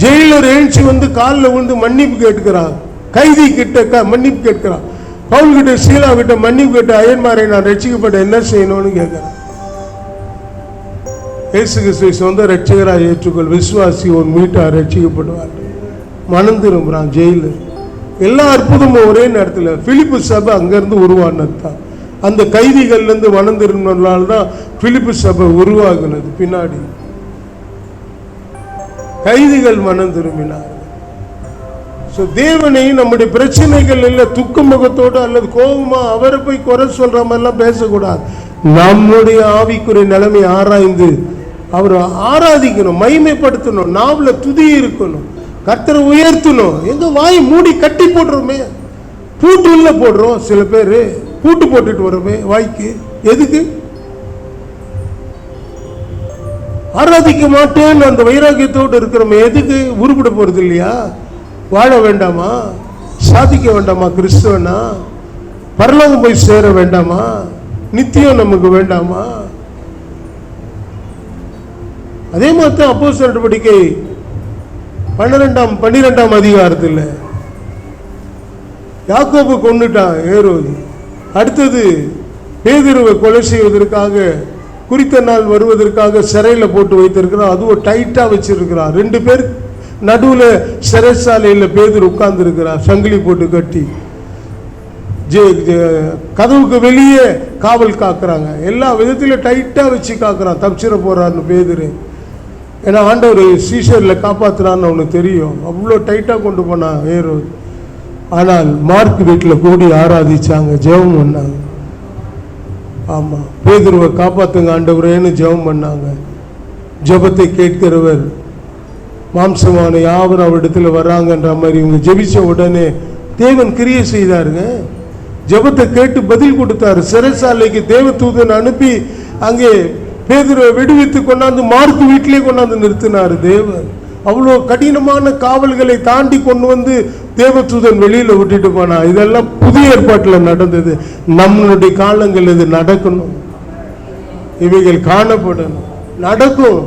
ஜெயிலர் ஏஞ்சி வந்து காலில் விழுந்து மன்னிப்பு கேட்கிறார். கைதி கிட்ட மன்னிப்பு கேட்கிறார். பவுல் கிட்ட, சீலா கிட்ட மன்னிப்பு கேட்ட, அயன்மாரை நான் ரட்சிக்கப்பட்ட என்ன செய்யணும்னு கேட்கிறேன். இயேசு கிறிஸ்துவை சொந்த ரட்சகராக ஏற்றுக்கொள், விசுவாசி உன் வீட்டார் ரட்சிக்கப்படுவார். மனம் திரும்புறான் ஜெயிலர். எல்லா அற்புதமும் ஒரே நேரத்தில். பிலிப்பு சபை அங்கிருந்து உருவானது தான். அந்த கைதிகள்ல இருந்து மனம் திரும்பினால தான் பிலிப்பு சபை உருவாகுனது. பின்னாடி கைதிகள் மனம் திரும்பினார். தேவனை நம்முடைய பிரச்சனைகள் இல்ல துக்க முகத்தோடு அல்லது கோபமா அவரை போய் குறை சொல்ற மாதிரிலாம் பேசக்கூடாது. நம்முடைய ஆவிக்குரிய நிலைமை ஆராய்ந்து அவரை ஆராதிக்கணும், மகிமைப்படுத்தணும், நாவல துதி இருக்கணும், கர்த்தரை உயர்த்தணும். எங்க வாய் மூடி கட்டி போடுறோமே, பூட்டு உள்ள போடுறோம். சில பேர் பூட்டு போட்டுட்டு வரோமே வாய்க்கு. எதுக்கு? ஆராதிக்க மாட்டேன்னு அந்த வைராக்கியத்தோடு இருக்கிறோமே, எதுக்கு? உருப்பிட போறது இல்லையா? வாழ வேண்டாமா? சாதிக்க வேண்டாமா? கிறிஸ்துவனா பரலோகம் போய் சேர வேண்டாமா? நித்தியம் நமக்கு வேண்டாமா? அதே மாதிரி அப்போஸ்தலர் நடவடிக்கை 12ஆம் அதிகாரத்தில் யாக்கோபு கொன்னுட்டான் ஏரோது. அடுத்தது பேதுருவை கொலை செய்வதற்காக குறித்த நாள் வருவதற்காக சிறையில் போட்டு வைத்திருக்கிறான். அதுவும் டைட்டா வச்சிருக்கிறான். 2 பேர் நடுவில் சிறைச்சாலையில் பேதுரு உட்கார்ந்து இருக்கிறார், சங்கிலி போட்டு கட்டி. கதவுக்கு வெளியே காவல் காக்குறாங்க. எல்லா விதத்திலும் டைட்டா வச்சு காக்குறான். தப்பிச்சிட போறான்னு பேதுரு. ஏன்னா ஆண்டவர் சீஷரில் காப்பாத்துறான்னு அவனுக்கு தெரியும். அவ்வளோ டைட்டா கொண்டு போனான் ஏரோது. ஆனால் மார்க் வீட்டில் கூடி ஆராதிச்சாங்க, ஜெபம் பண்ணாங்க. ஆமா, பேதுருவை காப்பாத்துங்க ஆண்டவரேன்னு ஜெபம் பண்ணாங்க. ஜெபத்தை கேட்கிறவர் மாம்சமான யாவரும் அவரிடத்துல வர்றாங்கன்ற மாதிரி இவங்க ஜெபிச்ச உடனே தேவன் கிரியை செய்தாருங்க. ஜெபத்தை கேட்டு பதில் கொடுத்தாரு. சிறைச்சாலைக்கு தேவதூதன் அனுப்பி அங்கே பேதுருவை விடுவித்து கொண்டாந்து மார்க் வீட்டிலே கொண்டாந்து நிறுத்தினார் தேவன். அவ்வளோ கடினமான காவல்களை தாண்டி கொண்டு வந்து தேவதூதன் வெளியில விட்டுட்டு போனா. இதெல்லாம் புதிய ஏற்பாட்டில் நடந்தது. நம்மளுடைய காலங்கள் இது நடக்கணும், இவைகள் காணப்படணும், நடக்கும்.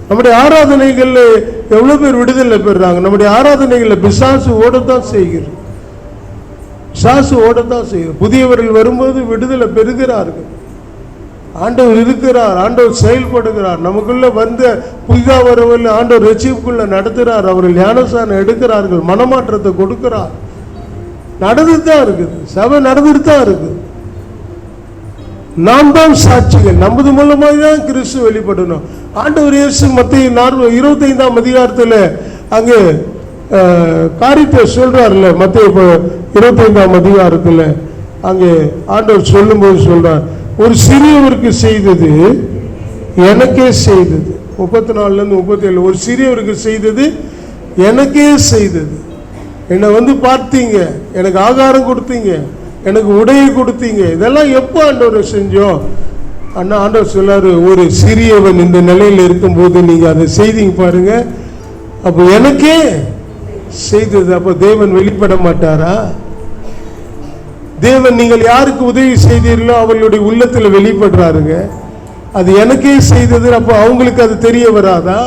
நம்முடைய ஆராதனைகள்ல எவ்வளவு பேர் விடுதலை பெறாங்க? நம்முடைய ஆராதனைகள்ல பிசாசு ஓடத்தான் செய்கிறது, பிசாசு ஓடத்தான் செய்கிறது. புதியவர்கள் வரும்போது விடுதலை பெறுகிறார்கள். ஆண்டவர் இருக்கிறார், ஆண்டவர் செயல்படுகிறார். நமக்குள்ள வந்த புதிதாக வரவில்லை, ஆண்டவர் ரட்சிப்புக்குள்ள நடத்துகிறார். அவர்கள் ஞானஸ்நானம் எடுக்கிறார்கள், மனமாற்றத்தை கொடுக்கிறார். நடந்துட்டு தான் இருக்குது, சபை நடந்துட்டு தான் இருக்குது. நாம் தான் சாட்சிகள். நமது மூலமாக தான் கிறிஸ்து வெளிப்படணும். ஆண்டவர் இயேசு மத்திய 25ஆம் அதிகாரத்தில் அங்கே காரியத்தை சொல்றாருல்ல, மத்திய 25ஆம் அதிகாரத்தில் அங்கே ஆண்டவர் சொல்லும்போது சொல்றார், ஒரு சிறியவருக்கு செய்தது எனக்கே செய்தது. 34 37 ஒரு சிறியவருக்கு செய்தது எனக்கே செய்தது. என்னை வந்து பார்த்தீங்க, எனக்கு ஆகாரம் கொடுத்தீங்க, எனக்கு உடையை கொடுத்தீங்க. இதெல்லாம் எப்போ ஆண்டவர் செஞ்சோம்? அண்ணா ஆண்டவர் சொல்லாரு, ஒரு சிறியவன் இந்த நிலையில் இருக்கும்போது நீங்க அதை செய்தீங்க பாருங்க, அப்போ எனக்கே செய்தது. அப்போ தேவன் வெளிப்பட மாட்டாரா? தேவன் நீங்கள் யாருக்கு உதவி செய்தீர்களோ அவர்களுடைய உள்ளத்தில் வெளிப்படுறாருங்க. அது எனக்கே செய்தது. அப்போ அவங்களுக்கு அது தெரிய வராதா?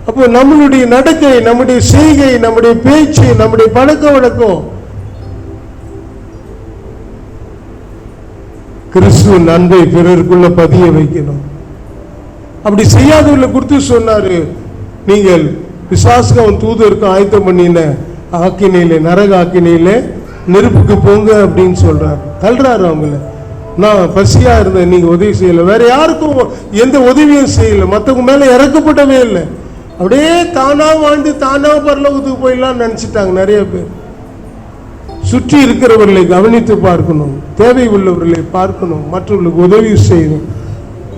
அப்போ நம்மளுடைய நடக்கை, நம்முடைய செய்கை, நம்முடைய பேச்சு, நம்முடைய பழக்க வழக்கம் கிறிஸ்துவின் அன்பை பிறருக்குள்ள பதிய வைக்கணும். அப்படி செய்யாதவர்களை குறித்து சொன்னாரு, நீங்கள் பிசாசுக்கு அவன் தூதருக்கு ஆயத்தம் பண்ணின ஆக்கினையில, நரக ஆக்கினையில நெருப்புக்கு போங்க அப்படின்னு சொல்றாரு. தள்ளுறாரு அவங்கள. நான் பசியா இருந்தேன், நீங்க உதவி செய்யல, வேற யாருக்கும் எந்த உதவியும் செய்யல, மற்றவங்க மேல இறக்கப்படவே இல்லை. அப்படியே தானா வாழ்ந்து தானா பரலோகத்துக்கு போயிடலாம் நினைச்சிட்டாங்க நிறைய பேர். சுற்றி இருக்கிறவர்களை கவனித்து பார்க்கணும், தேவை உள்ளவர்களை பார்க்கணும், மற்றவர்களுக்கு உதவி செய்யணும்.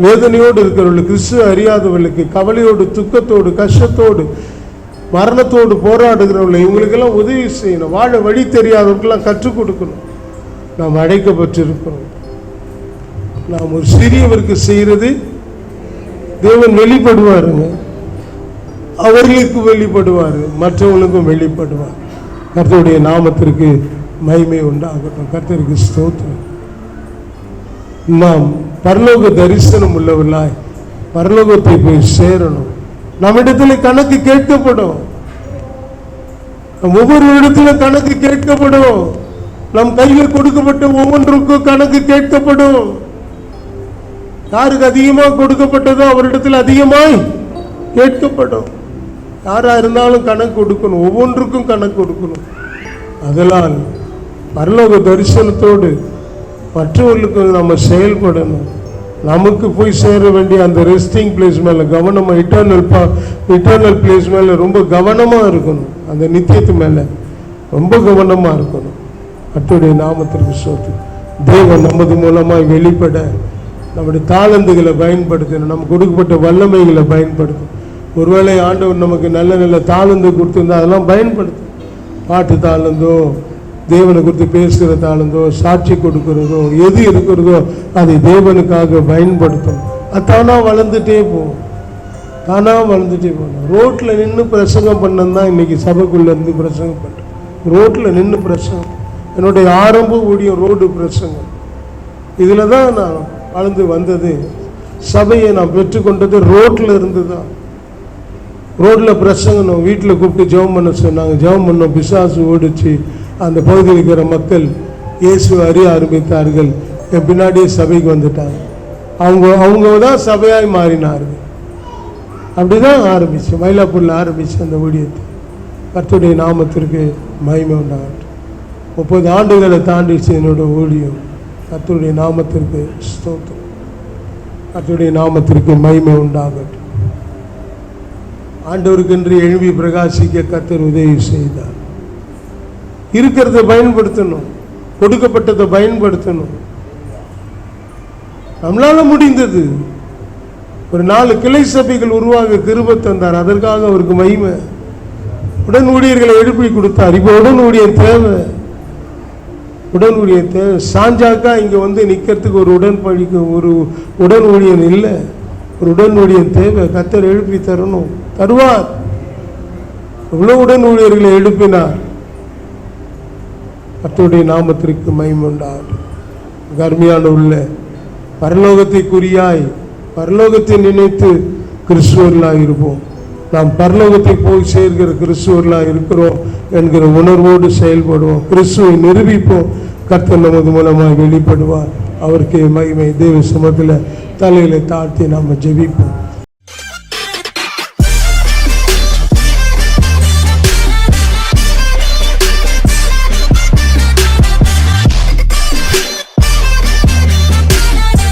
வேதனையோடு இருக்கிறவர்களுக்கு, கிறிஸ்து அறியாதவர்களுக்கு, கவலையோடு, துக்கத்தோடு, கஷ்டத்தோடு, மரணத்தோடு போராடுகிறவர்களை, இவங்களுக்கெல்லாம் உதவி செய்யணும். வாழ வழி தெரியாதவர்களுக்கெல்லாம் கற்றுக் கொடுக்கணும். நாம் அழைக்கப்பட்டிருக்கிறோம். நாம் ஒரு சிறியவருக்கு செய்யறது தேவன் வெளிப்படுவாருங்க. அவர்களுக்கு வெளிப்படுவார், மற்றவங்களுக்கும் வெளிப்படுவார். கர்த்தருடைய நாமத்திற்கு மகிமை உண்டாகட்டும். கர்த்தருக்கு ஸ்தோத்திரம். நாம் பரலோக தரிசனம் உள்ளவர்களாய் பரலோகத்தை போய் சேரணும். நம்மிடத்தில் கணக்கு கேட்கப்படும், ஒவ்வொரு இடத்துல கணக்கு கேட்கப்படும். நம் கையில் கொடுக்கப்பட்ட ஒவ்வொன்றுக்கும் கணக்கு கேட்கப்படும். யாருக்கு அதிகமாக கொடுக்கப்பட்டதோ அவரிடத்தில் அதிகமாய் கேட்கப்படும். யாரா இருந்தாலும் கணக்கு கொடுக்கணும், ஒவ்வொன்றுக்கும் கணக்கு கொடுக்கணும். அதனால் பரலோக தரிசனத்தோடு மற்றவர்களுக்கு நம்ம செயல்படணும். நமக்கு போய் சேர வேண்டிய அந்த ரெஸ்டிங் பிளேஸ் மேலே கவனமாக, இட்டர்னல் பிளேஸ் மேலே ரொம்ப கவனமாக இருக்கணும். அந்த நித்தியத்து மேலே ரொம்ப கவனமாக இருக்கணும். கர்த்தருடைய நாமத்திற்கு ஸ்தோத்திரம். தேவன் நமது மூலமாக வெளிப்பட நம்முடைய தாளந்துகளை பயன்படுத்தணும், நமக்கு கொடுக்கப்பட்ட வல்லமைகளை பயன்படுத்தணும். ஒருவேளை ஆண்டவர் நமக்கு நல்ல நல்ல தாளந்து கொடுத்துருந்தா அதெல்லாம் பயன்படுத்தும். பாட்டு தாளந்தோ, தேவனை குறித்து பேசுகிற தாளந்தோ, சாட்சி கொடுக்கிறதோ, எது இருக்கிறதோ அதை தேவனுக்காக பயன்படுத்தணும். அது தானா வளர்ந்துட்டே போகும், தானா வளர்ந்துட்டே போகணும். ரோட்டில் நின்று பிரசங்கம் பண்ணதான் இன்னைக்கு சபைக்குள்ள இருந்து பிரசங்கம் பண்ணுறேன். ரோட்டில் நின்று பிரசங்கம், என்னுடைய ஆரம்ப ஊழியம் ரோடு பிரசங்கம். இதில் தான் நான் வளர்ந்து வந்தது. சபையை நான் பெற்றுக்கொண்டது ரோட்டில் இருந்து தான். ரோட்டில் பிரசங்கணும், வீட்டில் கூப்பிட்டு ஜெபம் பண்ண சொன்னாங்க, ஜெபம் பண்ணோம். பிசாசு ஓடிச்சு. அந்த பகுதியில் இருக்கிற மக்கள் இயேசு அறிய ஆரம்பித்தார்கள். என் பின்னாடியே சபைக்கு வந்துட்டாங்க. அவங்க தான் சபையாய் மாறினார்கள். அப்படிதான் ஆரம்பிச்சு, மயிலாப்பூரில் ஆரம்பிச்சு அந்த ஊழியத்தை. கர்த்தருடைய நாமத்திற்கு மகிமை உண்டாகட்டும். 30 ஆண்டுகளை தாண்டிச்சு என்னோட ஊழியம். கர்த்தருடைய நாமத்திற்கு ஸ்தோத்திரம். கர்த்தருடைய நாமத்திற்கு மகிமை உண்டாகட்டும். ஆண்டவருக்கென்று எழும்பி பிரகாசிக்க கர்த்தர் உதவி செய்தார். இருக்கிறத பயன்படுத்தணும், கொடுக்கப்பட்டதை பயன்படுத்தணும். நம்மளால முடிந்தது. ஒரு 4 கிளை சபைகள் உருவாக கிருபை தந்தார். அதற்காக அவருக்கு மகிமை. உடன் ஊழியர்களை எழுப்பி கொடுத்தார். இப்போ உடன் ஊழியர் தேவை, உடன் ஊழியர் தேவை. சாஞ்சாக்கா இங்க வந்து நிக்கிறதுக்கு ஒரு உடன் ஊழியன் இல்லை, ஒரு உடன் ஊழியன் தேவை. கர்த்தர் எழுப்பி தரணும், தருவார். எவ்வளவு உடன் ஊழியர்களை எழுப்பினார். கர்த்தருடைய நாமத்திற்கு மகிமை உண்டாகட்டும். கர்மியான உள்ள பரலோகத்தை குறியாய் பரலோகத்தை நினைத்து கிறிஸ்துவர்களாக இருப்போம். நாம் பரலோகத்தை போய் சேர்கிற கிறிஸ்துவர்களாக இருக்கிறோம் என்கிற உணர்வோடு செயல்படுவோம். கிறிஸ்துவை நிரூபிப்போம். கர்த்தர் நமது மூலமாக வெளிப்படுவார். அவருக்கே மகிமை. தேவ சமூகத்தில் தலைகளை தாழ்த்தி நாம் ஜெபிப்போம்.